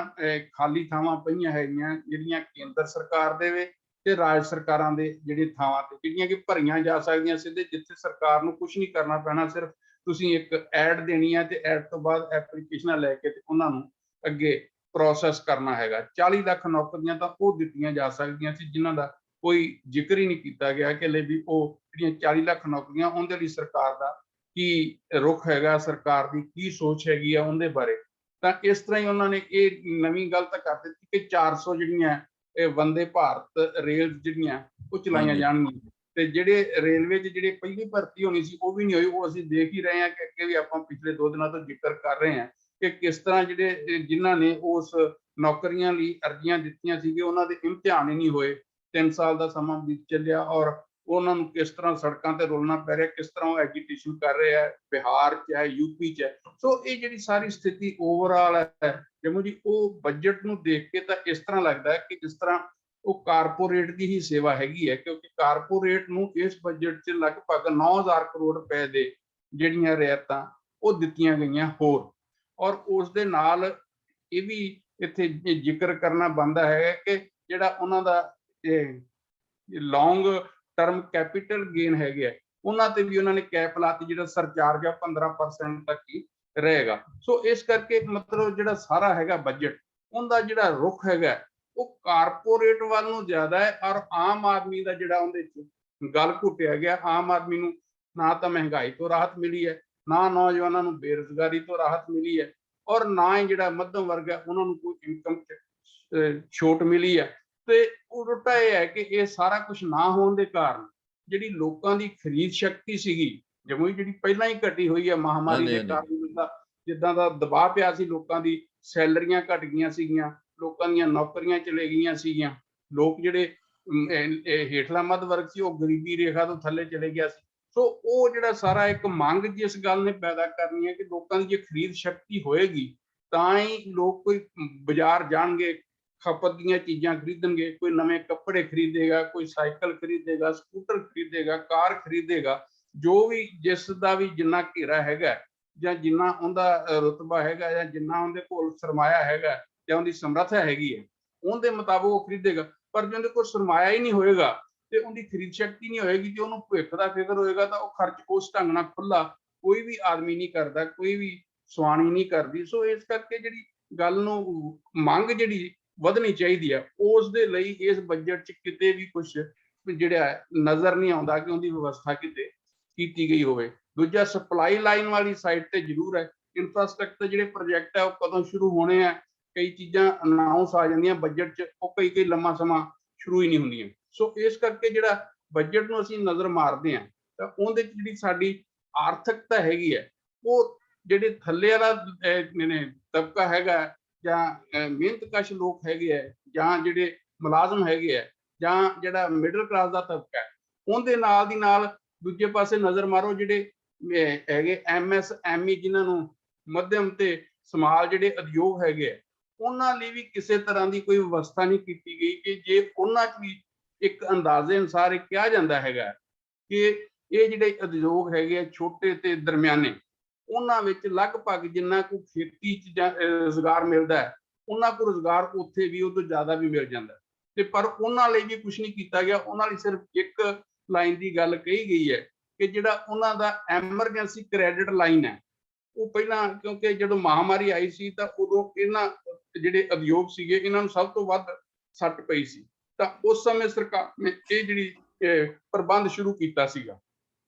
ਖਾਲੀ ਥਾਵਾਂ ਪਈਆਂ ਹੈਗੀਆਂ ਜਿਹੜੀਆਂ ਕੇਂਦਰ ਸਰਕਾਰ ਦੇ ਤੇ ਰਾਜ ਸਰਕਾਰਾਂ ਦੇ ਜਿਹੜੇ ਥਾਵਾਂ ਤੇ ਜਿਹੜੀਆਂ ਕਿ ਭਰੀਆਂ ਜਾ ਸਕਦੀਆਂ ਸਿੱਧੇ, ਜਿੱਥੇ ਸਰਕਾਰ ਨੂੰ ਕੁਝ ਨਹੀਂ ਕਰਨਾ ਪੈਣਾ, ਸਿਰਫ ਤੁਸੀਂ ਇੱਕ ਐਡ ਦੇਣੀ ਹੈ ਤੇ ਐਡ ਤੋਂ ਬਾਅਦ ਐਪਲੀਕੇਸ਼ਨਾਂ ਲੈ ਕੇ ਤੇ ਉਹਨਾਂ ਨੂੰ ਅੱਗੇ ਪ੍ਰੋਸੈਸ ਕਰਨਾ ਹੈਗਾ। 40 ਲੱਖ ਨੌਕਰੀਆਂ ਤਾਂ ਉਹ ਦਿੱਤੀਆਂ ਜਾ ਸਕਦੀਆਂ ਸੀ ਜਿਨ੍ਹਾਂ ਦਾ ਕੋਈ ਜ਼ਿਕਰ ਹੀ ਨਹੀਂ ਕੀਤਾ ਗਿਆ ਕਿ ਲੈ ਵੀ ਉਹ ਜਿਹੜੀਆਂ 40 ਲੱਖ ਨੌਕਰੀਆਂ ਉਹਦੇ ਲਈ ਸਰਕਾਰ ਦਾ ਕੀ ਰੁਖ ਹੈਗਾ, ਸਰਕਾਰ ਦੀ ਕੀ ਸੋਚ ਹੈਗੀ ਆ ਉਹਦੇ ਬਾਰੇ। ਤਾਂ ਇਸ ਤਰ੍ਹਾਂ ਹੀ ਉਹਨਾਂ ਨੇ ਇਹ ਨਵੀਂ ਗੱਲ ਤਾਂ ਕਰ ਦਿੱਤੀ ਕਿ 400 ਜਿਹੜੀਆਂ ਇਹ ਵੰਦੇ ਭਾਰਤ ਰੇਲ ਜਿਹੜੀਆਂ ਉਹ ਚਲਾਈਆਂ ਹਾਂਜੀ। ਜਾਣਗੀਆਂ ਤੇ ਜਿਹੜੇ ਰੇਲਵੇ 'ਚ ਜਿਹੜੇ ਪਹਿਲੀ ਭਰਤੀ ਹੋਣੀ ਸੀ ਉਹ ਵੀ ਨਹੀਂ ਹੋਈ। ਉਹ ਅਸੀਂ ਦੇਖ ਹੀ ਰਹੇ ਹਾਂ ਕਿ ਅੱਗੇ ਵੀ ਆਪਾਂ ਪਿਛਲੇ 2 ਦਿਨਾਂ ਤੋਂ ਜ਼ਿਕਰ ਕਰ ਰਹੇ ਹਾਂ ਕਿ ਕਿਸ ਤਰ੍ਹਾਂ ਜਿਹੜੇ ਜਿਨ੍ਹਾਂ ਨੇ ਉਸ ਨੌਕਰੀਆਂ ਲਈ ਅਰਜ਼ੀਆਂ ਦਿੱਤੀਆਂ ਸੀਗੀਆਂ ਉਹਨਾਂ ਦੇ ਇਮਤਿਹਾਨ ਹੀ ਨਹੀਂ ਹੋਏ। 3 ਸਾਲ ਦਾ ਸਮਾਂ ਬੀਤ ਚੱਲਿਆ ਔਰ ਉਹਨਾਂ ਨੂੰ ਕਿਸ ਤਰ੍ਹਾਂ ਸੜਕਾਂ ਤੇ ਰੁਲਣਾ ਪੈ ਰਿਹਾ, ਕਿਸ ਤਰ੍ਹਾਂ ਉਹ ਐਜੀਟੇਸ਼ਨ ਕਰ ਰਹੇ ਹੈ, ਬਿਹਾਰ 'ਚ ਹੈ, ਯੂਪੀ 'ਚ ਹੈ। ਸੋ ਇਹ ਜਿਹੜੀ ਸਾਰੀ ਸਥਿਤੀ ਓਵਰਆਲ ਹੈ ਜੰਮੂ ਜੀ, ਉਹ ਬਜਟ ਨੂੰ ਦੇਖ ਕੇ ਤਾਂ ਇਸ ਤਰ੍ਹਾਂ ਲੱਗਦਾ ਹੈ ਕਿ ਜਿਸ ਤਰ੍ਹਾਂ ਉਹ ਕਾਰਪੋਰੇਟ ਦੀ ਹੀ ਸੇਵਾ ਹੈਗੀ ਹੈ, ਕਿਉਂਕਿ ਕਾਰਪੋਰੇਟ ਨੂੰ ਇਸ ਬਜਟ 'ਚ ਲਗਭਗ 9000 ਕਰੋੜ ਰੁਪਏ ਦੇ ਜਿਹੜੀਆਂ ਰਿਆਇਤਾਂ ਉਹ ਦਿੱਤੀਆਂ ਗਈਆਂ ਹੋਰ। ਔਰ ਉਸ ਦੇ ਨਾਲ ਇਹ ਵੀ ਇੱਥੇ ਜ਼ਿਕਰ ਕਰਨਾ ਬਣਦਾ ਹੈ ਕਿ ਜਿਹੜਾ ਉਹਨਾਂ ਦਾ ਲੌਂਗ ਟਰਮ ਕੈਪੀਟਲ ਗੇਨ ਹੈਗੇ ਆ ਉਹਨਾਂ ਤੇ ਵੀ ਉਹਨਾਂ ਨੇ ਕੈਪ ਲਾਤੀ, ਜਿਹੜਾ ਸਰਚਾਰਜ ਆ 15% ਤੱਕ ਹੀ ਰਹੇਗਾ। ਸੋ ਇਸ ਕਰਕੇ ਮਤਲਬ ਜਿਹੜਾ ਸਾਰਾ ਹੈਗਾ ਬਜਟ ਉਹਦਾ ਜਿਹੜਾ ਰੁਖ ਹੈਗਾ ਉਹ ਕਾਰਪੋਰੇਟ ਵੱਲ ਨੂੰ ਜ਼ਿਆਦਾ ਹੈ ਔਰ ਆਮ ਆਦਮੀ ਦਾ ਜਿਹੜਾ ਉਹਦੇ 'ਚ ਗਲ ਘੁੱਟਿਆ ਗਿਆ। ਆਮ ਆਦਮੀ ਨੂੰ ਨਾ ਤਾਂ ਮਹਿੰਗਾਈ ਤੋਂ ਰਾਹਤ ਮਿਲੀ ਹੈ, ਨਾ ਨੌਜਵਾਨਾਂ ਨੂੰ ਬੇਰੁਜ਼ਗਾਰੀ ਤੋਂ ਰਾਹਤ ਮਿਲੀ ਹੈ ਔਰ ਨਾ ਹੀ ਜਿਹੜਾ ਮੱਧਮ ਵਰਗ ਹੈ ਉਹਨਾਂ ਨੂੰ ਕੋਈ ਇਨਕਮ ਛੋਟ ਮਿਲੀ ਹੈ। ਤੇ ਉਲਟਾ ਇਹ ਹੈ ਕਿ ਇਹ ਸਾਰਾ ਕੁਝ ਨਾ ਹੋਣ ਦੇ ਕਾਰਨ ਜਿਹੜੀ ਲੋਕਾਂ ਦੀ ਖਰੀਦ ਸ਼ਕਤੀ ਸੀਗੀ ਜੰਮੂ ਜਿਹੜੀ ਪਹਿਲਾਂ ਹੀ ਘਟੀ ਹੋਈ ਹੈ ਮਹਾਮਾਰੀ ਦੇ ਕਾਰਨ, ਜਿੱਦਾਂ ਦਾ ਦਬਾਅ ਪਿਆ ਸੀ ਲੋਕਾਂ ਦੀ, ਸੈਲਰੀਆਂ ਘਟ ਗਈਆਂ ਸੀਗੀਆਂ, ਲੋਕਾਂ ਦੀਆਂ ਨੌਕਰੀਆਂ ਚਲੇ ਗਈਆਂ ਸੀਗੀਆਂ, ਲੋਕ ਜਿਹੜੇ ਹੇਠਲਾ ਮੱਧ ਵਰਗ ਸੀ ਉਹ ਗਰੀਬੀ ਰੇਖਾ ਤੋਂ ਥੱਲੇ ਚਲੇ ਗਿਆ ਸੀ। ਸੋ ਉਹ ਜਿਹੜਾ ਸਾਰਾ ਇੱਕ ਮੰਗ ਜਿਸ ਗੱਲ ਨੇ ਪੈਦਾ ਕਰਨੀ ਹੈ ਕਿ ਲੋਕਾਂ ਦੀ ਜੇ ਖਰੀਦ ਸ਼ਕਤੀ ਹੋਏਗੀ ਤਾਂ ਹੀ ਲੋਕ ਕੋਈ ਬਾਜ਼ਾਰ ਜਾਣਗੇ, ਖਪਤ ਦੀਆਂ ਚੀਜ਼ਾਂ ਖਰੀਦਣਗੇ, ਕੋਈ ਨਵੇਂ ਕੱਪੜੇ ਖਰੀਦੇਗਾ, ਕੋਈ ਸਾਈਕਲ ਖਰੀਦੇਗਾ, ਸਕੂਟਰ ਖਰੀਦੇਗਾ, ਕਾਰ ਖਰੀਦੇਗਾ। ਜੋ ਵੀ ਜਿਸ ਦਾ ਵੀ ਜਿੰਨਾ ਘੇਰਾ ਹੈਗਾ ਜਾਂ ਜਿੰਨਾ ਉਹਦਾ ਰੁਤਬਾ ਹੈਗਾ ਜਾਂ ਜਿੰਨਾ ਉਹਦੇ ਕੋਲ ਸਰਮਾਇਆ ਹੈਗਾ ਜਾਂ ਉਹਦੀ ਸਮਰੱਥਾ ਹੈਗੀ ਹੈ ਉਹਦੇ ਮੁਤਾਬਕ ਉਹ ਖਰੀਦੇਗਾ। ਪਰ ਜੇ ਉਹਦੇ ਕੋਲ ਸਰਮਾਇਆ ਹੀ ਨਹੀਂ ਹੋਏਗਾ ਤੇ ਉਹਦੀ ਖਰੀਦ ਸ਼ਕਤੀ ਨਹੀਂ ਹੋਏਗੀ, ਜੇ ਉਹਨੂੰ ਭਵਿੱਖ ਦਾ ਫਿਕਰ ਹੋਏਗਾ ਤਾਂ ਉਹ ਖਰਚ ਉਸ ਢੰਗ ਨਾਲ ਖੁੱਲਾ ਕੋਈ ਵੀ ਆਦਮੀ ਨਹੀਂ ਕਰਦਾ, ਕੋਈ ਵੀ ਸਵਾਣੀ ਨਹੀਂ ਕਰਦੀ। ਸੋ ਇਸ ਕਰਕੇ ਜਿਹੜੀ ਗੱਲ ਨੂੰ ਮੰਗ ਜਿਹੜੀ ਵਧਣੀ ਚਾਹੀਦੀ ਹੈ ਉਸ ਦੇ ਲਈ ਇਸ ਬਜਟ 'ਚ ਕਿਤੇ ਵੀ ਕੁਝ ਜਿਹੜਾ ਨਜ਼ਰ ਨਹੀਂ ਆਉਂਦਾ ਕਿ ਉਹਦੀ ਵਿਵਸਥਾ ਕਿਤੇ ਕੀਤੀ ਗਈ ਹੋਵੇ। ਦੂਜਾ ਸਪਲਾਈ ਲਾਈਨ ਵਾਲੀ ਸਾਈਡ ਤੇ ਜ਼ਰੂਰ ਹੈ, ਇਨਫਰਾਸਟ੍ਰਕਚਰ ਜਿਹੜੇ ਪ੍ਰੋਜੈਕਟ ਹੈ ਉਹ ਕਦੋਂ ਸ਼ੁਰੂ ਹੋਣੇ ਆ, ਕਈ ਚੀਜ਼ਾਂ ਅਨਾਉਂਸ ਆ ਜਾਂਦੀਆਂ ਬਜਟ 'ਚ, ਉਹ ਕਈ ਲੰਮਾ ਸਮਾਂ ਸ਼ੁਰੂ ਹੀ ਨਹੀਂ ਹੁੰਦੀਆਂ। ਸੋ ਇਸ ਕਰਕੇ ਜਿਹੜਾ ਬਜਟ ਨੂੰ ਅਸੀਂ ਨਜ਼ਰ ਮਾਰਦੇ ਹਾਂ ਤਾਂ ਉਹਦੇ 'ਚ ਜਿਹੜੀ ਸਾਡੀ ਆਰਥਿਕਤਾ ਹੈਗੀ ਹੈ ਉਹ ਜਿਹੜੇ ਥੱਲੇ ਵਾਲਾ ਤਬਕਾ ਹੈਗਾ ਜਾਂ ਮਿਹਨਤਕਸ਼ ਲੋਕ ਹੈਗੇ ਹੈ ਜਾਂ ਜਿਹੜੇ ਮੁਲਾਜ਼ਮ ਹੈਗੇ ਹੈ ਜਾਂ ਜਿਹੜਾ ਮਿਡਲ ਕਲਾਸ ਦਾ ਤਬਕਾ ਹੈ ਉਹਦੇ ਨਾਲ ਦੀ ਨਾਲ ਦੂਜੇ ਪਾਸੇ ਨਜ਼ਰ ਮਾਰੋ ਜਿਹੜੇ ਹੈਗੇ MSME ਜਿਨ੍ਹਾਂ ਨੂੰ ਮੱਧਮ ਤੇ ਸਮਾਲ ਜਿਹੜੇ ਉਦਯੋਗ ਹੈਗੇ ਹੈ ਉਹਨਾਂ ਲਈ ਵੀ ਕਿਸੇ ਤਰ੍ਹਾਂ ਦੀ ਕੋਈ ਵਿਵਸਥਾ ਨਹੀਂ ਕੀਤੀ ਗਈ ਕਿ ਜੇ ਉਹਨਾਂ 'ਚ ਵੀ ਇੱਕ ਅੰਦਾਜ਼ੇ ਅਨੁਸਾਰ ਇਹ ਕਿਹਾ ਜਾਂਦਾ ਹੈਗਾ ਕਿ ਇਹ ਜਿਹੜੇ ਉਦਯੋਗ ਹੈਗੇ ਆ ਛੋਟੇ ਤੇ ਦਰਮਿਆਨੇ ਉਹਨਾਂ ਵਿੱਚ ਲਗਭਗ ਜਿੰਨਾ ਕੁ ਖੇਤੀ 'ਚ ਜਾਂ ਰੁਜ਼ਗਾਰ ਮਿਲਦਾ ਹੈ ਉਹਨਾਂ ਕੋਲ ਰੁਜ਼ਗਾਰ ਉੱਥੇ ਵੀ ਉਹ ਤੋਂ ਜ਼ਿਆਦਾ ਵੀ ਮਿਲ ਜਾਂਦਾ ਤੇ ਪਰ ਉਹਨਾਂ ਲਈ ਵੀ ਕੁਝ ਨਹੀਂ ਕੀਤਾ ਗਿਆ। ਉਹਨਾਂ ਲਈ ਸਿਰਫ ਇੱਕ ਲਾਈਨ ਦੀ ਗੱਲ ਕਹੀ ਗਈ ਹੈ ਕਿ ਜਿਹੜਾ ਉਹਨਾਂ ਦਾ ਐਮਰਜੈਂਸੀ ਕ੍ਰੈਡਿਟ ਲਾਈਨ ਹੈ ਉਹ ਪਹਿਲਾਂ, ਕਿਉਂਕਿ ਜਦੋਂ ਮਹਾਮਾਰੀ ਆਈ ਸੀ ਤਾਂ ਉਦੋਂ ਇਹਨਾਂ ਜਿਹੜੇ ਉਦਯੋਗ ਸੀਗੇ ਇਹਨਾਂ ਨੂੰ ਸਭ ਤੋਂ ਵੱਧ ਸੱਟ ਪਈ ਸੀ ਤਾਂ ਉਸ ਸਮੇਂ ਸਰਕਾਰ ਨੇ ਇਹ ਜਿਹੜੀ ਪ੍ਰਬੰਧ ਸ਼ੁਰੂ ਕੀਤਾ ਸੀਗਾ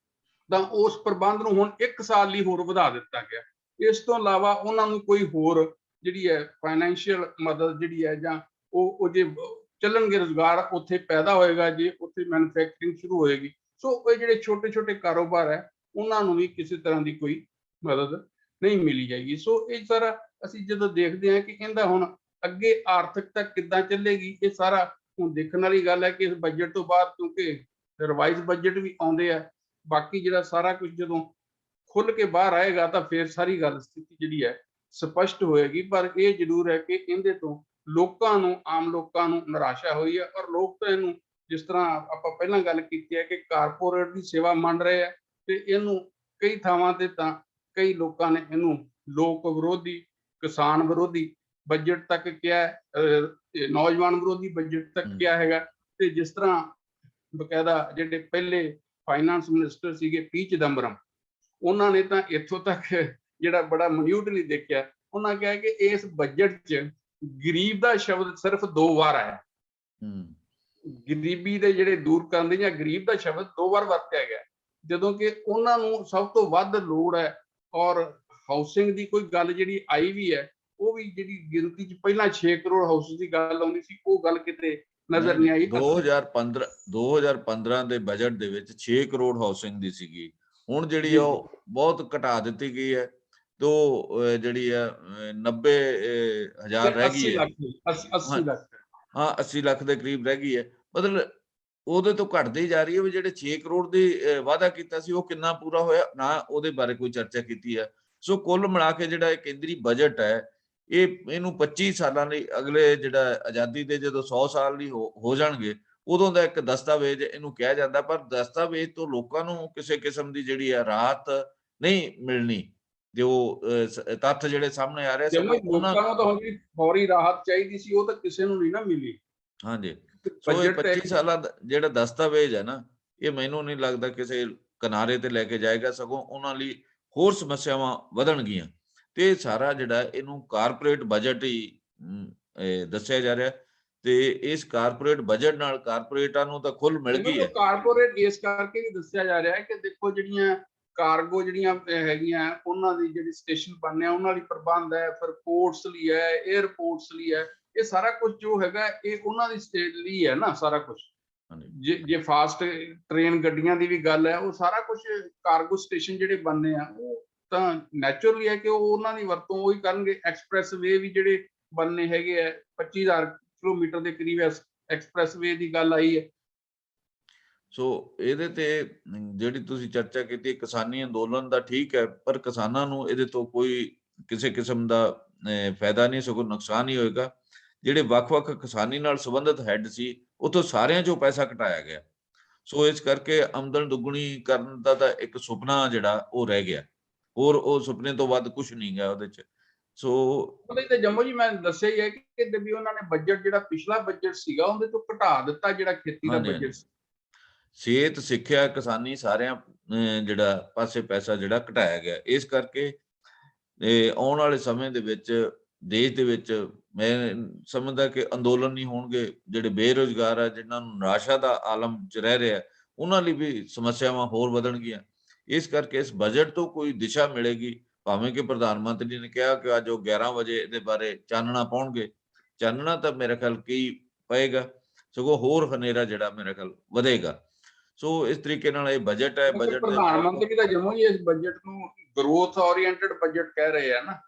ਤਾਂ ਉਸ ਪ੍ਰਬੰਧ ਨੂੰ ਹੁਣ 1 ਸਾਲ ਲਈ ਹੋਰ ਵਧਾ ਦਿੱਤਾ ਗਿਆ। ਇਸ ਤੋਂ ਇਲਾਵਾ ਉਹਨਾਂ ਨੂੰ ਕੋਈ ਹੋਰ ਜਿਹੜੀ ਹੈ ਫਾਈਨੈਂਸ਼ੀਅਲ ਮਦਦ ਜਿਹੜੀ ਹੈ ਜਾਂ ਉਹ ਜੇ ਚੱਲਣਗੇ ਰੁਜ਼ਗਾਰ ਉੱਥੇ ਪੈਦਾ ਹੋਏਗਾ, ਜੇ ਉੱਥੇ ਮੈਨੂਫੈਕਚਰਿੰਗ ਸ਼ੁਰੂ ਹੋਏਗੀ। ਸੋ ਇਹ ਜਿਹੜੇ ਛੋਟੇ ਛੋਟੇ ਕਾਰੋਬਾਰ ਹੈ ਉਹਨਾਂ ਨੂੰ ਵੀ ਕਿਸੇ ਤਰ੍ਹਾਂ ਦੀ ਕੋਈ ਮਦਦ ਨਹੀਂ ਮਿਲੀ ਜਾਏਗੀ। ਸੋ ਇਹ ਸਾਰਾ ਅਸੀਂ ਜਦੋਂ ਦੇਖਦੇ ਹਾਂ ਕਿ ਇਹਦਾ ਹੁਣ ਅੱਗੇ ਆਰਥਿਕਤਾ ਕਿੱਦਾਂ ਚੱਲੇਗੀ, ਇਹ ਸਾਰਾ ਹੁਣ ਦੇਖਣ ਵਾਲੀ ਗੱਲ ਹੈ ਕਿ ਇਸ ਬਜਟ ਤੋਂ ਬਾਅਦ, ਕਿਉਂਕਿ ਰਿਵਾਈਜ਼ ਬਜਟ ਵੀ ਆਉਂਦੇ ਆ, ਬਾਕੀ ਜਿਹੜਾ ਸਾਰਾ ਕੁਝ ਜਦੋਂ ਖੁੱਲ ਕੇ ਬਾਹਰ ਆਏਗਾ ਤਾਂ ਫਿਰ ਸਾਰੀ ਗੱਲ ਸਥਿਤੀ ਜਿਹੜੀ ਹੈ ਸਪਸ਼ਟ ਹੋਏਗੀ। ਪਰ ਇਹ ਜ਼ਰੂਰ ਹੈ ਕਿ ਇਹਦੇ ਤੋਂ ਲੋਕਾਂ ਨੂੰ, ਆਮ ਲੋਕਾਂ ਨੂੰ ਨਿਰਾਸ਼ਾ ਹੋਈ ਹੈ ਔਰ ਲੋਕ ਤਾਂ ਇਹਨੂੰ, ਜਿਸ ਤਰ੍ਹਾਂ ਆਪਾਂ ਪਹਿਲਾਂ ਗੱਲ ਕੀਤੀ ਹੈ ਕਿ ਕਾਰਪੋਰੇਟ ਦੀ ਸੇਵਾ ਮੰਨ ਰਹੇ ਹੈ ਤੇ ਇਹਨੂੰ ਕਈ ਥਾਵਾਂ ਤੇ ਤਾਂ ਕਈ ਲੋਕਾਂ ਨੇ ਇਹਨੂੰ ਲੋਕ ਵਿਰੋਧੀ, ਕਿਸਾਨ ਵਿਰੋਧੀ ਬਜਟ ਤੱਕ ਕਿਹਾ, ਨੌਜਵਾਨ ਵਿਰੋਧੀ ਬਜਟ ਤੱਕ ਕਿਹਾ ਹੈਗਾ। ਤੇ ਜਿਸ ਤਰ੍ਹਾਂ ਬਕਾਇਦਾ ਜਿਹੜੇ ਪਹਿਲੇ ਫਾਈਨਾਂਸ ਮਿਨਿਸਟਰ ਸੀਗੇ ਪੀ ਚਿਦੰਬਰਮ, ਉਹਨਾਂ ਨੇ ਤਾਂ ਇੱਥੋਂ ਤੱਕ ਜਿਹੜਾ ਬੜਾ ਮਿਨਿਊਟਲੀ ਦੇਖਿਆ, ਉਹਨਾਂ ਕਿਹਾ ਕਿ ਇਸ ਬਜਟ 'ਚ ਗਰੀਬ ਦਾ ਸ਼ਬਦ ਸਿਰਫ 2 ਵਾਰ ਆਇਆ। ਗਰੀਬੀ ਦੇ ਜਿਹੜੇ ਦੂਰ ਕਰਨ ਦੇ ਜਾਂ ਗਰੀਬ ਦਾ ਸ਼ਬਦ 2 ਵਾਰ ਵਰਤਿਆ ਗਿਆ, ਜਦੋਂ ਕਿ ਉਹਨਾਂ ਨੂੰ ਸਭ ਤੋਂ ਵੱਧ ਲੋੜ ਹੈ। ਔਰ ਹਾਊਸਿੰਗ ਦੀ ਕੋਈ ਗੱਲ ਜਿਹੜੀ ਆਈ ਵੀ ਹੈ, ਉਹ ਵੀ ਜਿਹੜੀ ਗਿਣਤੀ 'ਚ ਪਹਿਲਾਂ 6 ਕਰੋੜ ਹਾਊਸ ਦੀ ਗੱਲ ਆਉਂਦੀ ਸੀ, ਉਹ ਗੱਲ ਕਿਤੇ ਨਜ਼ਰ ਨਹੀਂ ਆਈ। 2015 ਦੇ ਬਜਟ ਦੇ ਵਿੱਚ 6 ਕਰੋੜ ਹਾਊਸਿੰਗ ਦੀ ਸੀਗੀ, ਹੁਣ ਜਿਹੜੀ ਉਹ ਬਹੁਤ ਘਟਾ ਦਿੱਤੀ ਗਈ ਹੈ, ਤੋ ਜਿਹੜੀ ਹੈ 90,000 ਰਹਿ ਗਈ ਹੈ। 80 ਲੱਖ ਹਾਂ 80 ਲੱਖ ਦੇ ਕਰੀਬ ਰਹਿ ਗਈ ਹੈ। ਮਤਲਬ ਉਹਦੇ ਤੋਂ ਘਟਦੀ ਜਾ ਰਹੀ ਹੈ। ਵੀ ਜਿਹੜੇ 6 ਕਰੋੜ ਦੀ ਵਾਅਦਾ ਕੀਤਾ ਸੀ ਉਹ ਕਿੰਨਾ ਪੂਰਾ ਹੋਇਆ, ਨਾ ਉਹਦੇ ਬਾਰੇ ਕੋਈ ਚਰਚਾ ਕੀਤੀ ਹੈ। ਸੋ ਕੁੱਲ ਮਿਲਾ ਕੇ ਜਿਹੜਾ ਇਹ ਕੇਂਦਰੀ ਬਜਟ ਹੈ, ਇਹਨੂੰ 25 ਸਾਲਾਂ ਲਈ, ਅਗਲੇ ਜਿਹੜਾ ਆਜ਼ਾਦੀ ਦੇ ਜਦੋਂ 100 ਸਾਲ ਲਈ ਹੋ ਜਾਣਗੇ, ਉਦੋਂ ਦਾ ਇੱਕ ਦਸਤਾਵੇਜ਼ ਇਹਨੂੰ ਕਿਹਾ ਜਾਂਦਾ। ਪਰ ਦਸਤਾਵੇਜ਼ ਤੋਂ ਲੋਕਾਂ ਨੂੰ ਕਿਸੇ ਕਿਸਮ ਦੀ ਜਿਹੜੀ ਹੈ ਰਾਹਤ ਨਹੀਂ ਮਿਲਣੀ। ਜੋ ਤੱਥ ਜਿਹੜੇ ਸਾਹਮਣੇ ਆ ਰਹੇ ਲੋਕਾਂ ਨੂੰ ਤਾਂ ਹੁਣ ਜਿਹੜੀ ਫੌਰੀ ਰਾਹਤ ਚਾਹੀਦੀ ਸੀ, ਉਹ ਤਾਂ ਕਿਸੇ ਨੂੰ ਨਹੀਂ ਨਾ ਮਿਲੀ। ਹਾਂਜੀ, ਸੋ ਇਹ 25 ਸਾਲਾਂ ਦਾ ਜਿਹੜਾ ਦਸਤਾਵੇਜ਼ ਹੈ ਨਾ, ਇਹ ਮੈਨੂੰ ਨਹੀਂ ਲੱਗਦਾ ਕਿਸੇ ਕਿਨਾਰੇ ਤੇ ਲੈ ਕੇ ਜਾਏਗਾ, ਸਗੋਂ ਉਹਨਾਂ ਲਈ ਹੋਰ ਸਮੱਸਿਆਵਾਂ ਵਧਣਗੀਆਂ। ਤੇ ਸਾਰਾ ਜਿਹੜਾ ਇਹਨੂੰ ਕਾਰਪੋਰੇਟ ਬਜਟ ਹੀ ਦੱਸਿਆ ਜਾ ਰਿਹਾ, ਤੇ ਇਸ ਕਾਰਪੋਰੇਟ ਬਜਟ ਨਾਲ ਕਾਰਪੋਰੇਟਾਂ ਨੂੰ ਤਾਂ ਖੁੱਲ ਮਿਲ ਗਈ ਹੈ। ਕਾਰਪੋਰੇਟ ਇਸ ਕਰਕੇ ਵੀ ਦੱਸਿਆ ਜਾ ਰਿਹਾ ਹੈ ਕਿ ਦੇਖੋ ਜਿਹੜੀਆਂ ਕਾਰਗੋ ਜਿਹੜੀਆਂ ਹੈਗੀਆਂ, ਉਹਨਾਂ ਦੀ ਜਿਹੜੀ ਸਟੇਸ਼ਨ ਬਣਨੇ ਆ, ਉਹਨਾਂ ਲਈ ਪ੍ਰਬੰਧ ਹੈ, ਫਿਰ ਪੋਰਟਸ ਲਈ ਹੈ, 에ਅਰਪੋਰਟਸ ਲਈ ਹੈ, ਇਹ ਸਾਰਾ ਕੁਝ ਜੋ ਹੈਗਾ ਇਹ ਉਹਨਾਂ ਦੀ ਸਟੇਟ ਲਈ ਹੈ ਨਾ। ਸਾਰਾ ਕੁਝ ਜੇ ਫਾਸਟ ਟ੍ਰੇਨ ਗੱਡੀਆਂ ਦੀ ਵੀ ਗੱਲ ਹੈ, ਉਹ ਸਾਰਾ ਕੁਝ ਕਾਰਗੋ ਸਟੇਸ਼ਨ ਜਿਹੜੇ ਬਣਨੇ ਆ, ਉਹ ਤਾਂ ਨੈਚੁਰਲੀ ਹੈ ਕਿ ਉਹ ਉਹਨਾਂ ਦੀ ਵਰਤੋਂ ਉਹੀ ਕਰਨਗੇ। ਐਕਸਪ੍ਰੈਸ ਵੇ ਵੀ ਜਿਹੜੇ ਬਣਨੇ ਹੈਗੇ ਆ, 25,000 ਕਿਲੋਮੀਟਰ ਦੇ ਕਰੀਬ ਐਕਸਪ੍ਰੈਸ ਵੇ ਦੀ ਗੱਲ ਆਈ ਹੈ। ਸੋ ਇਹਦੇ ਤੇ ਜਿਹੜੀ ਤੁਸੀਂ ਚਰਚਾ ਕੀਤੀ ਕਿਸਾਨੀ ਅੰਦੋਲਨ ਦਾ, ਠੀਕ ਹੈ, ਪਰ ਕਿਸਾਨਾਂ ਨੂੰ ਇਹਦੇ ਤੋਂ ਕੋਈ ਕਿਸੇ ਕਿਸਮ ਦਾ ਫਾਇਦਾ ਨਹੀਂ, ਸਗੋਂ ਨੁਕਸਾਨ ਹੀ ਹੋਏਗਾ। ਜਿਹੜੇ ਵੱਖ-ਵੱਖ ਕਿਸਾਨੀ ਨਾਲ ਸੰਬੰਧਿਤ ਹੈੱਡ ਸੀ, ਉੱਥੋਂ ਸਾਰਿਆਂ ਚੋਂ ਪੈਸਾ ਘਟਾਇਆ ਗਿਆ। ਸੋ ਇਸ ਕਰਕੇ ਆਮਦਨ ਦੁੱਗਣੀ ਕਰਨ ਦਾ ਤਾਂ ਇੱਕ ਸੁਪਨਾ ਜਿਹੜਾ ਉਹ ਰਹਿ ਗਿਆ, ਹੋਰ ਉਹ ਸੁਪਨੇ ਤੋਂ ਵੱਧ ਕੁਝ ਨਹੀਂ ਗਿਆ ਉਹਦੇ 'ਚ। ਸੋ ਉਹਦੇ ਤੇ ਜੰਮੂ ਜੀ ਮੈਂ ਦੱਸਿਆ ਹੀ ਹੈ ਕਿ ਵੀ ਉਹਨਾਂ ਨੇ ਬਜਟ ਜਿਹੜਾ ਪਿਛਲਾ ਬਜਟ ਸੀਗਾ, ਉਹਦੇ ਤੋਂ ਘਟਾ ਦਿੱਤਾ ਜਿਹੜਾ ਖੇਤੀ ਦਾ ਬਜਟ ਸੀ। ਸਿਹਤ, ਸਿੱਖਿਆ, ਕਿਸਾਨੀ, ਸਾਰਿਆਂ ਜਿਹੜਾ ਪਾਸੇ ਪੈਸਾ ਜਿਹੜਾ ਘਟਾਇਆ ਗਿਆ। ਇਸ ਕਰਕੇ ਆਉਣ ਵਾਲੇ ਸਮੇਂ ਦੇ ਵਿੱਚ ਦੇਸ਼ ਦੇ ਵਿੱਚ ਮੈਂ ਸਮਝਦਾ ਕਿ ਅੰਦੋਲਨ ਨਹੀਂ ਹੋਣਗੇ। ਜਿਹੜੇ ਬੇਰੁਜ਼ਗਾਰ ਆ, ਜਿਨ੍ਹਾਂ ਨੂੰ ਨਿਰਾਸ਼ਾ ਦਾ ਆਲਮ 'ਚ ਰਹਿ ਰਿਹਾ, ਉਹਨਾਂ ਲਈ ਵੀ ਸਮੱਸਿਆਵਾਂ ਹੋਰ ਵਧਣਗੀਆਂ। ਇਸ ਕਰਕੇ ਇਸ ਬਜਟ ਤੋਂ ਕੋਈ ਦਿਸ਼ਾ ਮਿਲੇਗੀ, ਭਾਵੇਂ ਕਿ ਪ੍ਰਧਾਨ ਮੰਤਰੀ ਨੇ ਕਿਹਾ ਕਿ ਅੱਜ ਉਹ 11 ਵਜੇ ਇਹਦੇ ਬਾਰੇ ਚਾਨਣਾ ਪਾਉਣਗੇ। ਚਾਨਣਾ ਤਾਂ ਮੇਰੇ ਖਿਆਲ ਕੀ ਪਏਗਾ, ਸਗੋਂ ਹੋਰ ਹਨੇਰਾ ਜਿਹੜਾ ਮੇਰੇ ਖਿਆਲ ਵਧੇਗਾ। ਸੋ ਇਸ ਤਰੀਕੇ ਨਾਲ ਇਹ ਬਜਟ ਹੈ। ਬਜਟ ਪ੍ਰਧਾਨ ਮੰਤਰੀ ਦਾ ਜੰਮੂ ਜੀ ਇਸ ਬਜਟ ਨੂੰ ਗਰੋਥ ਓਰੀਐਂਟਡ ਬਜਟ ਕਹਿ ਰਹੇ ਆ ਨਾ।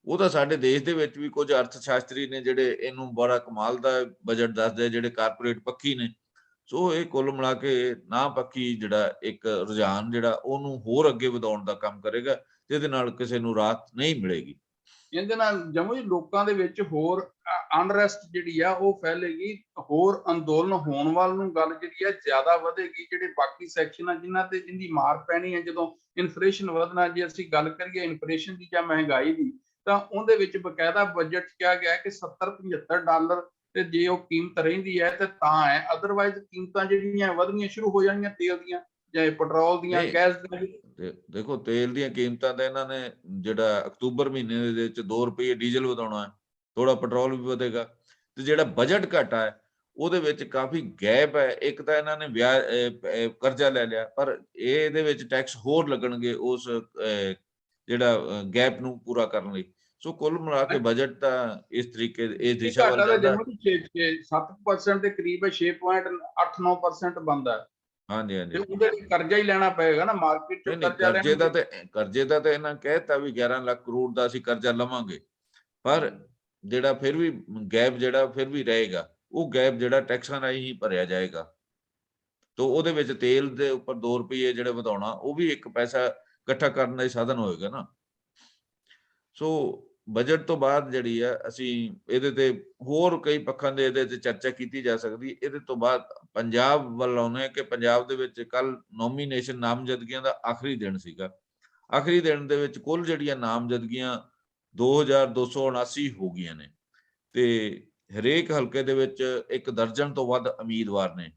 ਉਹ ਤਾਂ ਸਾਡੇ ਦੇਸ਼ ਦੇ ਵਿੱਚ ਵੀ ਕੁਝ ਅਰਥ ਸ਼ਾਸਤਰੀ ਨੇ ਜਿਹੜੇ ਇਹਨੂੰ ਬੜਾ ਕਮਾਲ ਦਾ ਬਜਟ ਦੱਸਦੇ, ਜਿਹੜੇ ਕਾਰਪੋਰੇਟ ਪੱਖੀ ਨੇ। ਸੋ ਇਹ ਕੁੱਲ ਮਿਲਾ ਕੇ ਨਾ ਪੱਖੀ ਜਿਹੜਾ ਇੱਕ ਰੁਝਾਨ ਜਿਹੜਾ ਉਹਨੂੰ ਹੋਰ ਅੱਗੇ ਵਧਾਉਣ ਦਾ ਕੰਮ ਕਰੇਗਾ, ਜਿਹਦੇ ਨਾਲ ਕਿਸੇ ਨੂੰ ਰਾਹਤ ਨਹੀਂ ਮਿਲੇਗੀ। ਇਹਦੇ ਨਾਲ ਜੰਮੂ ਜੀ ਲੋਕਾਂ ਦੇ ਵਿੱਚ ਹੋਰ ਅਨਰੈਸਟ ਜਿਹੜੀ ਆ ਉਹ ਫੈਲੇਗੀ, ਹੋਰ ਅੰਦੋਲਨ ਹੋਣ ਵੱਲ ਨੂੰ ਗੱਲ ਜਿਹੜੀ ਆ ਜ਼ਿਆਦਾ ਵਧੇਗੀ। ਜਿਹੜੇ ਬਾਕੀ ਸੈਕਸ਼ਨ ਆ ਜਿਨ੍ਹਾਂ ਤੇ ਇਹਦੀ ਮਾਰ ਪੈਣੀ ਹੈ, ਜਦੋਂ ਇਨਫਲੇਸ਼ਨ ਵਧਣਾ, ਜੇ ਅਸੀਂ ਗੱਲ ਕਰੀਏ ਇਨਫਲੇਸ਼ਨ ਦੀ ਜਾਂ ਮਹਿੰਗਾਈ ਦੀ, ਤਾਂ ਉਹਦੇ ਵਿੱਚ ਬਕਾਇਦਾ ਬਜਟ ਕਿਹਾ ਗਿਆ ਕਿ $70-75 ਤੇ ਜੇ ਉਹ ਕੀਮਤ ਰਹਿੰਦੀ ਹੈ ਤੇ ਤਾਂ ਹੈ, ਅਦਰਵਾਈਜ਼ ਕੀਮਤਾਂ ਜਿਹੜੀਆਂ ਵਧਣੀਆਂ ਸ਼ੁਰੂ ਹੋ ਜਾਣੀਆਂ ਤੇਲ ਦੀਆਂ ਜਾਂ ਪੈਟਰੋਲ ਦੀਆਂ, ਗੈਸ ਦੀਆਂ। ਦੇਖੋ ਤੇਲ ਦੀਆਂ ਕੀਮਤਾਂ ਤਾਂ ਇਹਨਾਂ ਨੇ ਜਿਹੜਾ ਅਕਤੂਬਰ ਮਹੀਨੇ ਦੇ ਵਿੱਚ 2 ਰੁਪਏ ਡੀਜ਼ਲ ਵਧਾਉਣਾ ਹੈ, ਥੋੜਾ ਪੈਟਰੋਲ ਵੀ ਵਧੇਗਾ। ਤੇ ਜਿਹੜਾ ਬਜਟ ਘਟਾ ਹੈ ਉਹਦੇ ਵਿੱਚ ਕਾਫੀ ਗੈਪ ਹੈ। ਇੱਕ ਤਾਂ ਇਹਨਾਂ ਨੇ ਕਰਜ਼ਾ ਲੈ ਲਿਆ, ਪਰ ਇਹਦੇ ਵਿੱਚ ਟੈਕਸ ਹੋਰ ਲੱਗਣਗੇ ਉਸ ਜਿਹੜਾ ਗੈਪ ਨੂੰ ਪੂਰਾ ਕਰਨ ਲਈ। ਸੋ ਕੁੱਲ ਮਿਲਾ ਕੇ ਬਜਟ ਤਾਂ ਇਸ ਤਰੀਕੇ ਇਸ ਦਿਸ਼ਾ ਵੱਲ ਜਾਂਦਾ ਹੈ। 7% ਦੇ ਕਰੀਬ 6.89% ਬਣਦਾ ਹੈ। ਹਾਂਜੀ ਹਾਂਜੀ, ਉਹਦੇ ਲਈ ਕਰਜ਼ਾ ਹੀ ਲੈਣਾ ਪਏਗਾ ਨਾ, ਮਾਰਕੀਟ ਚੋਂ ਕਰਜ਼ੇ ਦਾ ਤੇ ਇਹਨਾਂ ਕਹਿਤਾ ਵੀ 11 ਲੱਖ ਕਰੋੜ ਦਾ ਅਸੀਂ ਕਰਜ਼ਾ ਲਵਾਂਗੇ, ਪਰ ਜਿਹੜਾ ਫਿਰ ਵੀ ਗੈਪ ਜਿਹੜਾ ਫਿਰ ਵੀ ਰਹੇਗਾ, ਉਹ ਗੈਪ ਜਿਹੜਾ ਟੈਕਸਾਂ ਰਾਹੀਂ ਹੀ ਭਰਿਆ ਜਾਏਗਾ। ਤੋ ਉਹਦੇ ਵਿੱਚ ਤੇਲ ਦੇ ਉੱਪਰ 2 ਰੁਪਏ ਜਿਹੜੇ ਵਧਾਉਣਾ, ਉਹ ਵੀ ਇੱਕ ਪੈਸਾ ਇਕੱਠਾ ਕਰਨ ਦਾ ਹੀ ਸਾਧਨ ਹੋਏਗਾ ਨਾ। ਸੋ ਬਜਟ ਤੋਂ ਬਾਅਦ ਜਿਹੜੀ ਆ ਅਸੀਂ ਇਹਦੇ ਤੇ ਹੋਰ ਕਈ ਪੱਖਾਂ ਦੇ ਇਹਦੇ ਤੇ ਚਰਚਾ ਕੀਤੀ ਜਾ ਸਕਦੀ। ਇਹਦੇ ਤੋਂ ਬਾਅਦ ਪੰਜਾਬ ਵੱਲ ਆਉਂਦੇ ਕਿ ਪੰਜਾਬ ਦੇ ਵਿੱਚ ਕੱਲ ਨੋਮੀਨੇਸ਼ਨ ਨਾਮਜ਼ਦਗੀਆਂ ਦਾ ਆਖਰੀ ਦਿਨ ਸੀਗਾ। ਆਖਰੀ ਦਿਨ ਦੇ ਵਿੱਚ ਕੁੱਲ ਜਿਹੜੀਆਂ ਨਾਮਜ਼ਦਗੀਆਂ 2279 ਹੋ ਗਈਆਂ ਨੇ, ਤੇ ਹਰੇਕ ਹਲਕੇ ਦੇ ਵਿੱਚ 1 ਦਰਜਨ ਤੋਂ ਵੱਧ ਉਮੀਦਵਾਰ ਨੇ,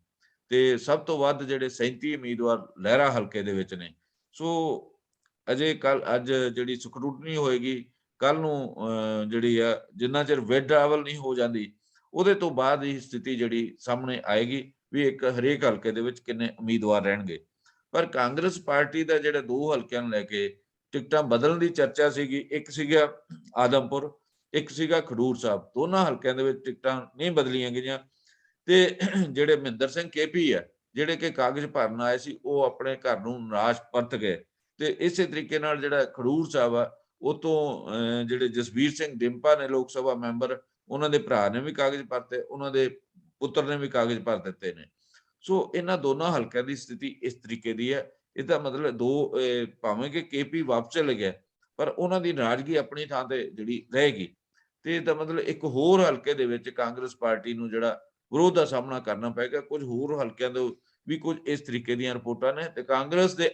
ਤੇ ਸਭ ਤੋਂ ਵੱਧ ਜਿਹੜੇ 37 ਉਮੀਦਵਾਰ ਲਹਿਰਾ ਹਲਕੇ ਦੇ ਵਿੱਚ ਨੇ। ਸੋ ਅਜੇ ਅੱਜ ਜਿਹੜੀ ਸਕਰੂਟਨੀ ਹੋਏਗੀ, ਕੱਲ ਨੂੰ ਜਿਹੜੀ ਆ ਜਿੰਨਾ ਚਿਰ ਵਿਦਡਰਾਵਲ ਨਹੀਂ ਹੋ ਜਾਂਦੀ, ਉਹਦੇ ਤੋਂ ਬਾਅਦ ਹੀ ਸਥਿਤੀ ਜਿਹੜੀ ਸਾਹਮਣੇ ਆਏਗੀ ਵੀ ਇੱਕ ਹਰੇਕ ਹਲਕੇ ਦੇ ਵਿੱਚ ਕਿੰਨੇ ਉਮੀਦਵਾਰ ਰਹਿਣਗੇ। ਪਰ ਕਾਂਗਰਸ ਪਾਰਟੀ ਦਾ ਜਿਹੜੇ 2 ਹਲਕਿਆਂ ਨੂੰ ਲੈ ਕੇ ਟਿਕਟਾਂ ਬਦਲਣ ਦੀ ਚਰਚਾ ਸੀਗੀ, ਇੱਕ ਸੀਗਾ ਆਦਮਪੁਰ, ਇੱਕ ਸੀਗਾ ਖਡੂਰ ਸਾਹਿਬ। ਦੋਨਾਂ ਹਲਕਿਆਂ ਦੇ ਵਿੱਚ ਟਿਕਟਾਂ ਨਹੀਂ ਬਦਲੀਆਂ ਗਈਆਂ ਤੇ ਜਿਹੜੇ ਮਹਿੰਦਰ ਸਿੰਘ ਕੇਪੀ ਆ, ਜਿਹੜੇ ਕਿ ਕਾਗਜ਼ ਭਰਨ ਆਏ ਸੀ, ਉਹ ਆਪਣੇ ਘਰ ਨੂੰ ਨਿਰਾਸ਼ ਪਰਤ ਗਏ। ਤੇ ਇਸੇ ਤਰੀਕੇ ਨਾਲ ਜਿਹੜਾ ਖਡੂਰ ਸਾਹਿਬ ਆ, ਉਹ ਤੋਂ ਜਿਹੜੇ ਜਸਵੀਰ ਸਿੰਘ ਡਿੰਪਾ ਨੇ ਲੋਕ ਸਭਾ ਮੈਂਬਰ, ਉਹਨਾਂ ਦੇ ਭਰਾ ਨੇ ਵੀ ਕਾਗਜ਼ ਭਰਤੇ, ਉਹਨਾਂ ਦੇ ਪੁੱਤਰ ਨੇ ਵੀ ਕਾਗਜ਼ ਭਰ ਦਿੱਤੇ ਨੇ। ਸੋ ਇਹਨਾਂ ਦੋਨਾਂ ਹਲਕਿਆਂ ਦੀ ਸਥਿਤੀ ਇਸ ਤਰੀਕੇ ਦੀ ਹੈ। ਇਹਦਾ ਮਤਲਬ ਭਾਵੇਂ ਕਿ ਕੇਪੀ ਵਾਪਸ ਚਲੇ ਗਏ, ਪਰ ਉਹਨਾਂ ਦੀ ਨਾਰਾਜ਼ਗੀ ਆਪਣੀ ਥਾਂ ਤੇ ਜਿਹੜੀ ਰਹੇਗੀ। ਤੇ ਇਹਦਾ ਮਤਲਬ ਇੱਕ ਹੋਰ ਹਲਕੇ ਦੇ ਵਿੱਚ ਕਾਂਗਰਸ ਪਾਰਟੀ ਨੂੰ ਜਿਹੜਾ ਵਿਰੋਧ ਦਾ ਸਾਹਮਣਾ ਕਰਨਾ ਪਏਗਾ। ਕੁਝ ਹੋਰ ਹਲਕਿਆਂ ਦੇ ਵੀ ਕੁਝ ਇਸ ਤਰੀਕੇ ਦੀਆਂ ਰਿਪੋਰਟਾਂ ਨੇ ਤੇ ਕਾਂਗਰਸ ਦੇ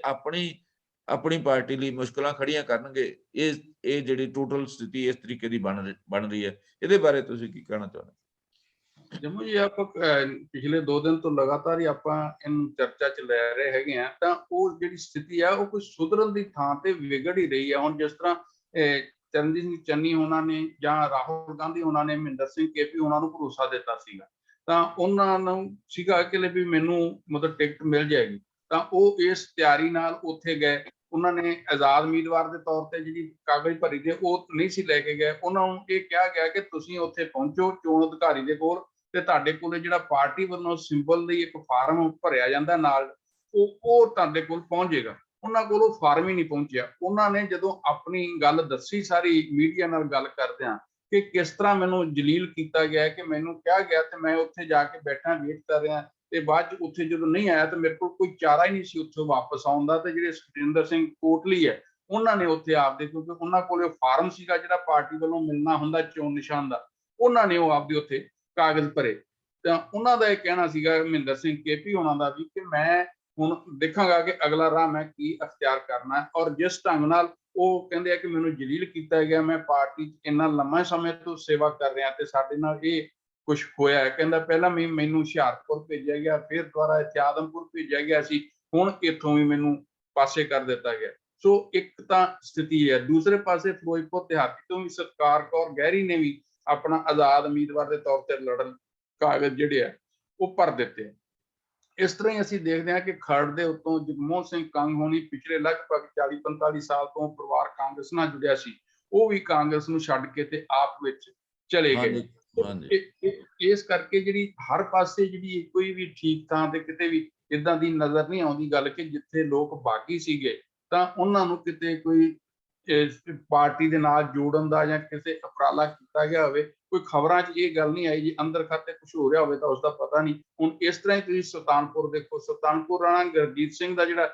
ਆਪਣੀ ਪਾਰਟੀ ਲਈ ਮੁਸ਼ਕਲਾਂ ਖੜੀਆਂ ਕਰਨਗੇ। ਇਹ ਜਿਹੜੀ ਟੋਟਲ ਸਥਿਤੀ ਇਸ ਤਰੀਕੇ ਦੀ ਬਣ ਰਹੀ ਹੈ, ਇਹਦੇ ਬਾਰੇ ਤੁਸੀਂ ਕੀ ਕਹਿਣਾ ਚਾਹੁੰਦੇ? ਜੰਮੂ ਜੀ, ਆਪਾਂ ਪਿਛਲੇ 2 ਦਿਨ ਤੋਂ ਲਗਾਤਾਰ ਹੀ ਆਪਾਂ ਇਹਨੂੰ ਚਰਚਾ 'ਚ ਲੈ ਰਹੇ ਹੈਗੇ ਆ, ਤਾਂ ਉਹ ਜਿਹੜੀ ਸਥਿਤੀ ਆ ਉਹ ਕੋਈ ਸੁਧਰਨ ਦੀ ਥਾਂ ਤੇ ਵਿਗੜ ਹੀ ਰਹੀ ਹੈ। ਹੁਣ ਜਿਸ ਤਰ੍ਹਾਂ ਚਰਨਜੀਤ ਸਿੰਘ ਚੰਨੀ ਉਹਨਾਂ ਨੇ ਜਾਂ ਰਾਹੁਲ ਗਾਂਧੀ ਉਹਨਾਂ ਨੇ ਮਹਿੰਦਰ ਸਿੰਘ ਕੇਪੀ ਉਹਨਾਂ ਨੂੰ ਭਰੋਸਾ ਦਿੱਤਾ ਸੀਗਾ, ਤਾਂ ਉਹਨਾਂ ਨੂੰ ਸੀਗਾ ਕਿ ਵੀ ਮੈਨੂੰ ਮਤਲਬ ਟਿਕਟ ਮਿਲ ਜਾਏਗੀ, ਤਾਂ ਉਹ ਇਸ ਤਿਆਰੀ ਨਾਲ ਉੱਥੇ ਗਏ। ਉਹਨਾਂ ਨੇ ਆਜ਼ਾਦ ਉਮੀਦਵਾਰ ਦੇ ਤੌਰ ਤੇ ਜਿਹੜੀ ਕਾਗਜ਼ ਭਰੀ ਦੇ ਉਹ ਨਹੀਂ ਸੀ ਲੈ ਕੇ ਗਏ। ਉਹਨਾਂ ਨੂੰ ਇਹ ਕਿਹਾ ਗਿਆ ਕਿ ਤੁਸੀਂ ਉੱਥੇ ਪਹੁੰਚੋ ਚੋਣ ਅਧਿਕਾਰੀ ਦੇ ਕੋਲ, ਤੇ ਤੁਹਾਡੇ ਕੋਲ ਜਿਹੜਾ ਪਾਰਟੀ ਵੱਲੋਂ ਸਿੰਬਲ ਲਈ ਇੱਕ ਫਾਰਮ ਭਰਿਆ ਜਾਂਦਾ ਨਾਲ, ਉਹ ਤੁਹਾਡੇ ਕੋਲ ਪਹੁੰਚ ਜਾਏਗਾ। ਉਹਨਾਂ ਕੋਲ ਉਹ ਫਾਰਮ ਹੀ ਨਹੀਂ ਪਹੁੰਚਿਆ। ਉਹਨਾਂ ਨੇ ਜਦੋਂ ਆਪਣੀ ਗੱਲ ਦੱਸੀ ਸਾਰੀ ਮੀਡੀਆ ਨਾਲ ਗੱਲ ਕਰਦਿਆਂ ਕਿ ਕਿਸ ਤਰ੍ਹਾਂ ਮੈਨੂੰ ਜਲੀਲ ਕੀਤਾ ਗਿਆ, ਕਿ ਮੈਨੂੰ ਕਿਹਾ ਗਿਆ ਤੇ ਮੈਂ ਉੱਥੇ ਜਾ ਕੇ ਬੈਠਾ ਵੇਟ ਕਰ ਰਿਹਾ, ਤੇ ਬਾਅਦ ਚ ਉੱਥੇ ਜਦੋਂ ਨਹੀਂ ਆਇਆ ਤਾਂ ਮੇਰੇ ਕੋਲ ਕੋਈ ਚਾਰਾ ਹੀ ਨਹੀਂ ਸੀ ਉੱਥੋਂ ਵਾਪਸ ਆਉਣ ਦਾ। ਤੇ ਜਿਹੜੇ ਸੁਖਜਿੰਦਰ ਸਿੰਘ ਕੋਟਲੀ ਹੈ, ਉਹਨਾਂ ਨੇ ਉੱਥੇ ਆਪਦੇ, ਕਿਉਂਕਿ ਉਹਨਾਂ ਕੋਲ ਉਹ ਫਾਰਮ ਸੀਗਾ ਜਿਹੜਾ ਪਾਰਟੀ ਵੱਲੋਂ ਮਿਲਣਾ ਹੁੰਦਾ ਚੋਣ ਨਿਸ਼ਾਨ ਦਾ, ਉਹਨਾਂ ਨੇ ਉਹ ਆਪਦੇ ਉੱਥੇ ਕਾਗਜ਼ ਭਰੇ। ਤਾਂ ਉਹਨਾਂ ਦਾ ਇਹ ਕਹਿਣਾ ਸੀਗਾ ਮਹਿੰਦਰ ਸਿੰਘ ਕੇਪੀ ਹੋਣਾ ਦਾ ਵੀ ਕਿ ਮੈਂ ਹੁਣ ਦੇਖਾਂਗਾ ਕਿ ਅਗਲਾ ਰਾਹ ਮੈਂ ਕੀ ਅਖਤਿਆਰ ਕਰਨਾ। ਔਰ ਜਿਸ ਢੰਗ ਨਾਲ ਉਹ ਕਹਿੰਦੇ ਆ ਕਿ ਮੈਨੂੰ ਜਲੀਲ ਕੀਤਾ ਗਿਆ, ਮੈਂ ਪਾਰਟੀ 'ਚ ਇੰਨਾ ਲੰਮਾ ਸਮੇਂ ਤੋਂ ਸੇਵਾ ਕਰ ਰਿਹਾ ਤੇ ਸਾਡੇ ਨਾਲ ਇਹ ਕੁਛ ਹੋਇਆ ਹੈ। ਕਹਿੰਦਾ ਪਹਿਲਾਂ ਵੀ ਮੈਨੂੰ ਹੁਸ਼ਿਆਰਪੁਰ ਭੇਜਿਆ ਗਿਆ, ਫਿਰ ਦੁਬਾਰਾ ਇੱਥੇ ਆਦਮਪੁਰ ਭੇਜਿਆ ਗਿਆ ਸੀ, ਹੁਣ ਇੱਥੋਂ ਵੀ ਮੈਨੂੰ ਪਾਸੇ ਕਰ ਦਿੱਤਾ ਗਿਆ। ਸੋ ਇੱਕ ਤਾਂ ਸਥਿਤੀ ਹੈ। ਦੂਸਰੇ ਪਾਸੇ ਫਿਰੋਜ਼ਪੁਰ ਦਿਹਾਤੀ ਤੋਂ ਵੀ ਸਤਕਾਰ ਕੌਰ ਗਹਿਰੀ ਨੇ ਵੀ ਆਪਣਾ ਆਜ਼ਾਦ ਉਮੀਦਵਾਰ ਦੇ ਤੌਰ ਤੇ ਲੜਨ ਕਾਗਜ਼ ਜਿਹੜੇ ਆ ਉਹ ਭਰ ਦਿੱਤੇ। ਇਸ ਤਰ੍ਹਾਂ ਹੀ ਅਸੀਂ ਦੇਖਦੇ ਹਾਂ ਕਿ ਖਰੜ ਦੇ ਉੱਤੋਂ ਜਗਮੋਹਨ ਸਿੰਘ ਕੰਗ ਹੋਣੀ ਪਿਛਲੇ ਲਗਭਗ 40-45 ਸਾਲ ਤੋਂ ਪਰਿਵਾਰ ਕਾਂਗਰਸ ਨਾਲ ਜੁੜਿਆ ਸੀ, ਉਹ ਵੀ ਕਾਂਗਰਸ ਨੂੰ ਛੱਡ ਕੇ ਤੇ ਆਪ ਵਿੱਚ ਚਲੇ ਗਏ। ਇਸ ਕਰਕੇ ਜਿਹੜੀ ਹਰ ਪਾਸੇ ਜਿਹੜੀ ਕੋਈ ਵੀ ਠੀਕ ਥਾਂ ਤੇ ਕਿਤੇ ਵੀ ਇਦਾਂ ਦੀ ਨਜ਼ਰ ਨਹੀਂ ਆਉਂਦੀ ਗੱਲ ਕਿ ਜਿੱਥੇ ਲੋਕ ਬਾਗੀ ਸੀਗੇ ਤਾਂ ਉਹਨਾਂ ਨੂੰ ਕਿਤੇ ਕੋਈ ਪਾਰਟੀ ਦੇ ਨਾਲ ਜੋੜਨ ਦਾ ਜਾਂ ਕਿਸੇ ਉਪਰਾਲਾ ਕੀਤਾ ਗਿਆ ਹੋਵੇ। ਕੋਈ ਖਬਰਾਂ 'ਚ ਇਹ ਗੱਲ ਨਹੀਂ ਆਈ ਜੀ ਅੰਦਰ ਖਾਤੇ ਕੁਝ ਹੋ ਰਿਹਾ ਹੋਵੇ ਤਾਂ ਉਸਦਾ ਪਤਾ ਨਹੀਂ। ਹੁਣ ਇਸ ਤਰ੍ਹਾਂ ਹੀ ਤੁਸੀਂ ਸੁਲਤਾਨਪੁਰ ਦੇਖੋ, ਸੁਲਤਾਨਪੁਰ ਰਾਣਾ ਗੁਰਜੀਤ ਸਿੰਘ ਦਾ ਜਿਹੜਾ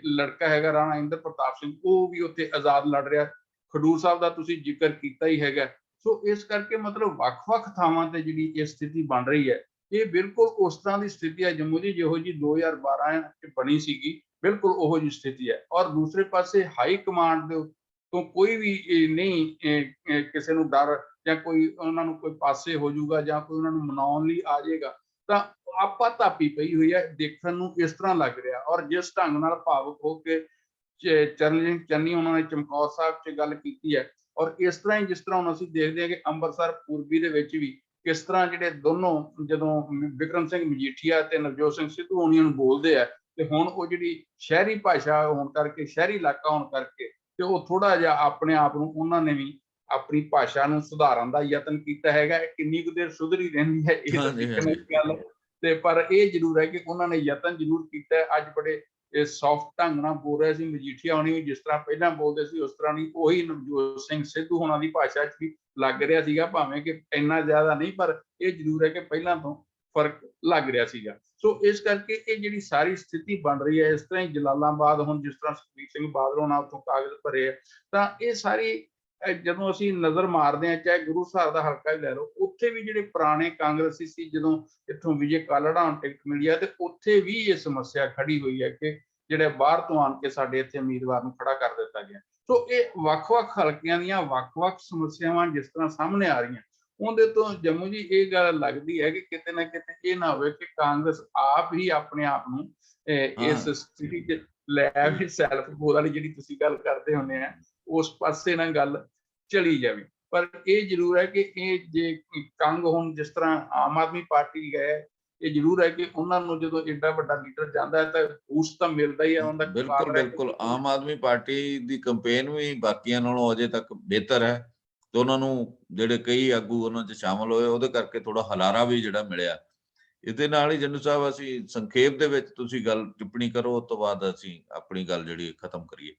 ਲੜਕਾ ਹੈਗਾ ਰਾਣਾ ਇੰਦਰ ਪ੍ਰਤਾਪ ਸਿੰਘ, ਉਹ ਵੀ ਉੱਥੇ ਆਜ਼ਾਦ ਲੜ ਰਿਹਾ। ਖਡੂਰ ਸਾਹਿਬ ਦਾ ਤੁਸੀਂ ਜ਼ਿਕਰ ਕੀਤਾ ਹੀ ਹੈਗਾ। ਸੋ ਇਸ ਕਰਕੇ ਮਤਲਬ ਵੱਖ-ਵੱਖ ਥਾਵਾਂ ਤੇ ਜਿਹੜੀ ਇਹ ਸਥਿਤੀ ਬਣ ਰਹੀ ਹੈ, ਇਹ ਬਿਲਕੁਲ ਉਸ ਤਰ੍ਹਾਂ ਦੀ ਸਥਿਤੀ ਹੈ ਜੰਮੂ ਦੀ ਜਿਹੋ ਜੀ 2012 'ਚ ਬਣੀ ਸੀਗੀ, ਬਿਲਕੁਲ ਉਹੋ ਜਿਹੀ ਸਥਿਤੀ ਹੈ। ਔਰ ਦੂਸਰੇ ਪਾਸੇ ਹਾਈ ਕਮਾਂਡ ਦੇ ਤੋਂ ਕੋਈ ਵੀ ਨਹੀਂ ਕਿਸੇ ਨੂੰ ਡਰ ਜਾਂ ਕੋਈ ਉਹਨਾਂ ਨੂੰ ਕੋਈ ਪਾਸੇ ਹੋ ਜਾਊਗਾ ਜਾਂ ਕੋਈ ਉਹਨਾਂ ਨੂੰ ਮਨਾਉਣ ਲਈ ਆ ਜਾਏਗਾ, ਤਾਂ ਆਪਾ ਧਾਪੀ ਪਈ ਹੋਈ ਹੈ। ਦੇਖਣ ਨੂੰ ਇਸ ਤਰ੍ਹਾਂ ਲੱਗ ਰਿਹਾ। ਔਰ ਜਿਸ ਢੰਗ ਨਾਲ ਭਾਵੁਕ ਹੋ ਕੇ ਚਰਨਜੀਤ ਚੰਨੀ ਉਹਨਾਂ ਨੇ ਚਮਕੌਰ ਸਾਹਿਬ 'ਚ ਗੱਲ ਕੀਤੀ ਹੈ, ਔਰ ਇਸ ਤਰ੍ਹਾਂ ਹੀ ਜਿਸ ਤਰ੍ਹਾਂ ਹੁਣ ਅਸੀਂ ਦੇਖਦੇ ਹਾਂ ਕਿ ਅੰਮ੍ਰਿਤਸਰ ਪੂਰਬੀ ਦੇ ਵਿੱਚ ਵੀ ਕਿਸ ਤਰ੍ਹਾਂ ਜਿਹੜੇ ਦੋਨੋਂ ਜਦੋਂ ਬਿਕਰਮ ਸਿੰਘ ਮਜੀਠੀਆ ਤੇ ਨਵਜੋਤ ਸਿੰਘ ਸਿੱਧੂ ਉਹਨਾਂ ਨੂੰ ਬੋਲਦੇ ਆ, ਤੇ ਹੁਣ ਉਹ ਜਿਹੜੀ ਸ਼ਹਿਰੀ ਭਾਸ਼ਾ ਹੋਣ ਕਰਕੇ, ਸ਼ਹਿਰੀ ਇਲਾਕਾ ਹੋਣ ਕਰਕੇ, ਤੇ ਉਹ ਥੋੜਾ ਜਿਹਾ ਆਪਣੇ ਆਪ ਨੂੰ ਉਹਨਾਂ ਨੇ ਵੀ ਆਪਣੀ ਭਾਸ਼ਾ ਨੂੰ ਸੁਧਾਰਨ ਦਾ ਯਤਨ ਕੀਤਾ ਹੈਗਾ। ਕਿੰਨੀ ਕੁ ਦੇਰ ਸੁਧਰੀ ਰਹਿੰਦੀ ਹੈ ਇਹ ਤਾਂ ਦੇਖਣ ਦੀ ਗੱਲ, ਤੇ ਪਰ ਇਹ ਜ਼ਰੂਰ ਹੈ ਕਿ ਉਹਨਾਂ ਨੇ ਯਤਨ ਜ਼ਰੂਰ ਕੀਤਾ। ਅੱਜ ਬੜੇ ਸੌਫਟ ਢੰਗ ਨਾਲ ਬੋਲ ਰਿਹਾ ਸੀ ਮਜੀਠੀਆ ਹੋਣੀ ਵੀ, ਜਿਸ ਤਰ੍ਹਾਂ ਪਹਿਲਾਂ ਬੋਲਦੇ ਸੀ ਉਸ ਤਰ੍ਹਾਂ ਨਹੀਂ। ਉਹੀ ਨਵਜੋਤ ਸਿੰਘ ਸਿੱਧੂ ਹੋਣਾ ਦੀ ਭਾਸ਼ਾ 'ਚ ਵੀ ਲੱਗ ਰਿਹਾ ਸੀਗਾ, ਭਾਵੇਂ ਕਿ ਇੰਨਾ ਜ਼ਿਆਦਾ ਨਹੀਂ, ਪਰ ਇਹ ਜ਼ਰੂਰ ਹੈ ਕਿ ਪਹਿਲਾਂ ਤੋਂ ਫਰਕ ਲੱਗ ਰਿਹਾ ਸੀਗਾ। ਸੋ ਇਸ ਕਰਕੇ ਇਹ ਜਿਹੜੀ ਸਾਰੀ ਸਥਿਤੀ ਬਣ ਰਹੀ ਹੈ, ਇਸ ਤਰ੍ਹਾਂ ਹੀ ਜਲਾਲਾਬਾਦ ਹੁਣ ਜਿਸ ਤਰ੍ਹਾਂ ਸੁਖਬੀਰ ਸਿੰਘ ਬਾਦਲ ਹੋਣਾ ਉੱਥੋਂ ਕਾਗਜ਼ ਭਰੇ ਆ, ਤਾਂ ਇਹ ਸਾਰੀ ਜਦੋਂ ਅਸੀਂ ਨਜ਼ਰ ਮਾਰਦੇ ਹਾਂ, ਚਾਹੇ ਗੁਰੂ ਸਾਹਿਬ ਦਾ ਹਲਕਾ ਹੀ ਲੈ ਲਓ, ਉੱਥੇ ਵੀ ਜਿਹੜੇ ਪੁਰਾਣੇ ਕਾਂਗਰਸੀ ਸੀ, ਜਦੋਂ ਇੱਥੋਂ ਵਿਜੇ ਕਾਲੜਾ ਨੂੰ ਟਿਕਟ ਮਿਲੀ ਆ, ਤੇ ਉੱਥੇ ਵੀ ਇਹ ਸਮੱਸਿਆ ਖੜੀ ਹੋਈ ਹੈ ਕਿ ਜਿਹੜੇ ਬਾਹਰ ਤੋਂ ਆਣ ਕੇ ਸਾਡੇ ਇੱਥੇ ਉਮੀਦਵਾਰ ਨੂੰ ਖੜਾ ਕਰ ਦਿੱਤਾ ਗਿਆ। ਸੋ ਇਹ ਵੱਖ-ਵੱਖ ਹਲਕਿਆਂ ਦੀਆਂ ਵੱਖ-ਵੱਖ ਸਮੱਸਿਆਵਾਂ ਜਿਸ ਤਰ੍ਹਾਂ ਸਾਹਮਣੇ ਆ ਰਹੀਆਂ, ਉਹਦੇ ਤੋਂ ਜੰਮੂ ਜੀ ਇਹ ਗੱਲ ਲੱਗਦੀ ਹੈ ਕਿ ਕਿਤੇ ਨਾ ਕਿਤੇ ਇਹ ਨਾ ਹੋਵੇ ਕਿ ਕਾਂਗਰਸ ਆਪ ਹੀ ਆਪਣੇ ਆਪ ਨੂੰ ਇਸ ਸਥਿਤੀ 'ਚ ਲੈ ਵੀ ਸੈਲਫ ਗੋਲ ਵਾਲੀ ਜਿਹੜੀ ਤੁਸੀਂ ਗੱਲ ਕਰਦੇ ਹੁੰਦੇ ਆ, ਉਸ ਪਾਸੇ ਨਾਲ ਗੱਲ ਚਲੀ ਜਾਵੇ। ਪਰ ਇਹ ਜ਼ਰੂਰ ਹੈ ਕਿ ਇਹ ਜੇ ਕੰਗ ਹੁਣ ਜਿਸ ਤਰ੍ਹਾਂ ਆਮ ਆਦਮੀ ਪਾਰਟੀ ਗਏ, ਇਹ ਜ਼ਰੂਰ ਹੈ ਕਿ ਉਹਨਾਂ ਨੂੰ ਜਦੋਂ ਏਡਾ ਵੱਡਾ ਲੀਡਰ ਜਾਂਦਾ ਹੈ ਤਾਂ ਬੂਸਟ ਤਾਂ ਮਿਲਦਾ ਹੀ ਹੈ, ਉਹਨਾਂ ਦਾ ਬਿਲਕੁਲ ਬਿਲਕੁਲ ਆਮ ਆਦਮੀ ਪਾਰਟੀ ਦੀ ਕੰਪੇਨ ਵੀ ਬਾਕੀਆਂ ਨਾਲੋਂ ਅਜੇ ਤੱਕ ਬਿਹਤਰ ਹੈ, ਤੇ ਉਹਨਾਂ ਨੂੰ ਜਿਹੜੇ ਕਈ ਆਗੂ ਉਹਨਾਂ 'ਚ ਸ਼ਾਮਲ ਹੋਏ ਉਹਦੇ ਕਰਕੇ ਥੋੜਾ ਹਲਾਰਾ ਵੀ ਜਿਹੜਾ ਮਿਲਿਆ। ਇਹਦੇ ਨਾਲ ਹੀ ਜੰਡੂ ਸਾਹਿਬ ਅਸੀਂ ਸੰਖੇਪ ਦੇ ਵਿੱਚ ਤੁਸੀਂ ਗੱਲ ਟਿੱਪਣੀ ਕਰੋ, ਉਸ ਤੋਂ ਬਾਅਦ ਅਸੀਂ ਆਪਣੀ ਗੱਲ ਜਿਹੜੀ ਖਤਮ ਕਰੀਏ।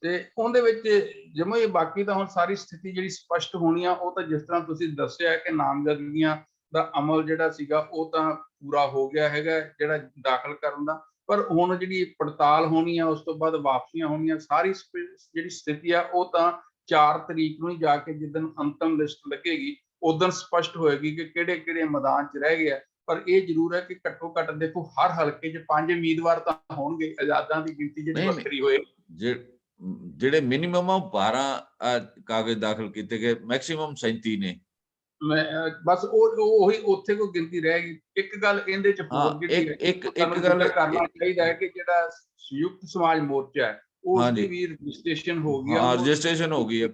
ਤੇ ਉਹਦੇ ਵਿੱਚ ਜਿਵੇਂ ਬਾਕੀ ਤਾਂ ਹੁਣ ਸਾਰੀ ਸਥਿਤੀ ਜਿਹੜੀ ਸਪਸ਼ਟ ਹੋਣੀ ਆ, ਉਹ ਤਾਂ ਜਿਸ ਤਰ੍ਹਾਂ ਤੁਸੀਂ ਦੱਸਿਆ ਕਿ ਨਾਮਜ਼ਦਗੀਆਂ ਦਾ ਅਮਲ ਜਿਹੜਾ ਸੀਗਾ ਉਹ ਤਾਂ ਪੂਰਾ ਹੋ ਗਿਆ ਹੈਗਾ, ਜਿਹੜਾ ਦਾਖਲ ਕਰਨ ਦਾ। ਪਰ ਹੁਣ ਜਿਹੜੀ ਪੜਤਾਲ ਹੋਣੀ ਆ, ਉਸ ਤੋਂ ਬਾਅਦ ਵਾਪਸੀਆਂ ਹੋਣੀਆਂ, ਸਾਰੀ ਜਿਹੜੀ ਸਥਿਤੀ ਆ ਉਹ ਤਾਂ 4 ਤਰੀਕ ਨੂੰ ਹੀ ਜਾ ਕੇ ਜਿੱਦਣ ਅੰਤਮ ਲਿਸਟ ਲੱਗੇਗੀ ਉਦੋਂ ਸਪਸ਼ਟ ਹੋਏਗੀ ਕਿ ਕਿਹੜੇ ਕਿਹੜੇ ਮੈਦਾਨ 'ਚ ਰਹਿ ਗਏ ਆ। ਪਰ ਇਹ ਜ਼ਰੂਰ ਹੈ ਕਿ ਘੱਟੋ ਘੱਟ ਦੇਖੋ ਹਰ ਹਲਕੇ 'ਚ 5 ਉਮੀਦਵਾਰ ਤਾਂ ਹੋਣਗੇ, ਆਜ਼ਾਦਾਂ ਦੀ ਗਿਣਤੀ ਜਿਹੜੀ ਵੱਖਰੀ ਹੋਏ। ਜਿਹੜੇ ਮਿਨੀਮਮ 12 ਕਾਗਜ਼ ਦਾਖਲ ਕੀਤੇ ਗਏ, ਮੈਕਸਿਮਮ 37 ਨੇ। ਮੈਂ ਬਸ ਉਹੀ ਉੱਥੇ ਕੋਈ ਗਿਣਤੀ ਰਹਿ ਗਈ। ਇੱਕ ਗੱਲ ਇਹਦੇ 'ਚ ਹੋਰ ਇੱਕ ਗੱਲ ਕਰਨਾ ਚਾਹੀਦਾ ਹੈ ਕਿ ਜਿਹੜਾ ਸੰਯੁਕਤ ਸਮਾਜ ਮੋਰਚਾ ਹੈ ਉਹਦੀ ਵੀ ਰਜਿਸਟ੍ਰੇਸ਼ਨ ਹੋ ਗਈ ਆ, ਰਜਿਸਟ੍ਰੇਸ਼ਨ ਹੋ ਗਈ ਹੈ,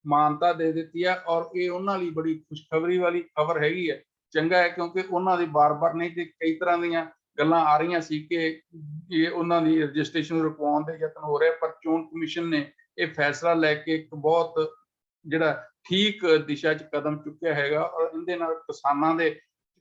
ਮਾਨਤਾ ਦੇ ਦਿੱਤੀ ਹੈ। ਔਰ ਇਹ ਉਹਨਾਂ ਲਈ ਬੜੀ ਖੁਸ਼ਖਬਰੀ ਵਾਲੀ ਖਬਰ ਹੈਗੀ ਹੈ। ਚੰਗਾ ਹੈ ਕਿਉਂਕਿ ਉਹਨਾਂ ਦੀ ਬਾਰ-ਬਾਰ ਨਹੀਂ ਤੇ ਕਈ ਤਰ੍ਹਾਂ ਦੀਆਂ ਗੱਲਾਂ ਆ ਰਹੀਆਂ ਸੀ ਕਿ ਇਹ ਉਹਨਾਂ ਦੀ ਰਜਿਸਟ੍ਰੇਸ਼ਨ ਰੁਕਵਾਉਣ ਦੇ ਯਤਨ ਹੋ ਰਹੇ, ਪਰ ਚੋਣ ਕਮਿਸ਼ਨ ਨੇ ਇਹ ਫੈਸਲਾ ਲੈ ਕੇ ਇੱਕ ਬਹੁਤ ਜਿਹੜਾ ਠੀਕ ਦਿਸ਼ਾ 'ਚ ਕਦਮ ਚੁੱਕਿਆ ਹੈਗਾ। ਔਰ ਇਹਦੇ ਨਾਲ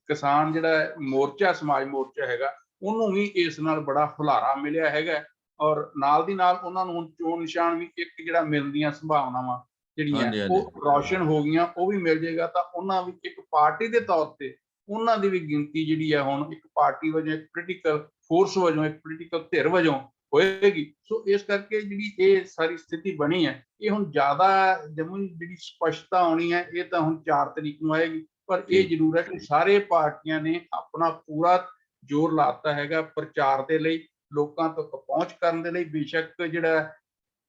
ਕਿਸਾਨ ਜਿਹੜਾ ਮੋਰਚਾ ਸਮਾਜ ਮੋਰਚਾ ਹੈਗਾ ਉਹਨੂੰ ਵੀ ਇਸ ਨਾਲ ਬੜਾ ਹੁਲਾਰਾ ਮਿਲਿਆ ਹੈਗਾ। ਔਰ ਨਾਲ ਦੀ ਨਾਲ ਉਹਨਾਂ ਨੂੰ ਹੁਣ ਚੋਣ ਨਿਸ਼ਾਨ ਵੀ ਇੱਕ ਜਿਹੜਾ ਮਿਲਣ ਦੀਆਂ ਸੰਭਾਵਨਾਵਾਂ ਜਿਹੜੀਆਂ ਉਹ ਰੌਸ਼ਨ ਹੋ ਗਈਆਂ, ਉਹ ਵੀ ਮਿਲ ਜਾਏਗਾ। ਤਾਂ ਉਹਨਾਂ ਵੀ ਇੱਕ ਪਾਰਟੀ ਦੇ ਤੌਰ ਤੇ ਉਹਨਾਂ ਦੀ ਵੀ ਗਿਣਤੀ ਜਿਹੜੀ ਹੈ ਹੁਣ ਇੱਕ ਪਾਰਟੀ ਵਜੋਂ, ਇੱਕ ਪੋਲੀਟੀਕਲ ਫੋਰਸ ਵਜੋਂ, ਇੱਕ ਪੋਲੀਟੀਕਲ ਧਿਰ ਵਜੋਂ ਹੋਏਗੀ। ਸੋ ਇਸ ਕਰਕੇ ਜਿਹੜੀ ਇਹ ਸਾਰੀ ਸਥਿਤੀ ਬਣੀ ਹੈ, ਇਹ ਹੁਣ ਜ਼ਿਆਦਾ ਜਿਹੜੀ ਸਪਸ਼ਟਤਾ ਆਉਣੀ ਹੈ ਇਹ ਤਾਂ ਹੁਣ 4 ਤਰੀਕ ਨੂੰ ਆਏਗੀ। ਪਰ ਇਹ ਜ਼ਰੂਰ ਹੈ ਕਿ ਸਾਰੇ ਪਾਰਟੀਆਂ ਨੇ ਆਪਣਾ ਪੂਰਾ ਜ਼ੋਰ ਲਾਤਾ ਹੈਗਾ ਪ੍ਰਚਾਰ ਦੇ ਲਈ, ਲੋਕਾਂ ਤੱਕ ਪਹੁੰਚ ਕਰਨ ਦੇ ਲਈ। ਬੇਸ਼ੱਕ ਜਿਹੜਾ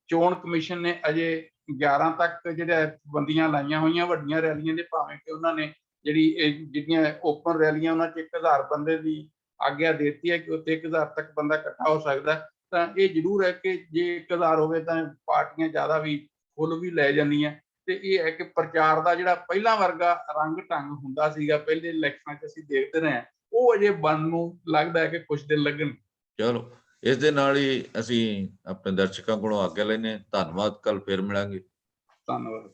ਚੋਣ ਕਮਿਸ਼ਨ ਨੇ ਅਜੇ 11 ਤੱਕ ਜਿਹੜਾ ਪਾਬੰਦੀਆਂ ਲਾਈਆਂ ਹੋਈਆਂ ਵੱਡੀਆਂ ਰੈਲੀਆਂ ਦੇ, ਭਾਵੇਂ ਕਿ ਉਹਨਾਂ ਨੇ ਜਿਹੜੀਆਂ ਓਪਨ ਰੈਲੀਆਂ ਉਹਨਾਂ 'ਚ 1000 ਬੰਦੇ ਦੀ ਆਗਿਆ ਦੇ ਦਿੱਤੀ ਹੈ ਕਿ ਉੱਥੇ 1000 ਤੱਕ ਬੰਦਾ ਇਕੱਠਾ ਹੋ ਸਕਦਾ। ਤਾਂ ਇਹ ਜ਼ਰੂਰ ਹੈ ਕਿ ਜੇ 1000 ਹੋਵੇ ਤਾਂ ਪਾਰਟੀਆਂ ਜ਼ਿਆਦਾ ਵੀ ਫੁੱਲ ਵੀ ਲੈ ਜਾਂਦੀਆਂ। ਤੇ ਇਹ ਹੈ ਕਿ ਪ੍ਰਚਾਰ ਦਾ ਜਿਹੜਾ ਪਹਿਲਾਂ ਵਰਗਾ ਰੰਗ ਢੰਗ ਹੁੰਦਾ ਸੀਗਾ ਪਹਿਲੇ ਇਲੈਕਸ਼ਨਾਂ 'ਚ ਅਸੀਂ ਦੇਖਦੇ ਰਹੇ, ਉਹ ਅਜੇ ਬਣਨ ਨੂੰ ਲੱਗਦਾ ਹੈ ਕਿ ਕੁਝ ਦਿਨ ਲੱਗਣ। ਚਲੋ, ਇਸ ਦੇ ਨਾਲ ਹੀ ਅਸੀਂ ਆਪਣੇ ਦਰਸ਼ਕਾਂ ਕੋਲੋਂ ਆਗਿਆ ਲੈਂਦੇ ਹਾਂ। ਧੰਨਵਾਦ, ਕੱਲ ਫਿਰ ਮਿਲਾਂਗੇ। ਧੰਨਵਾਦ।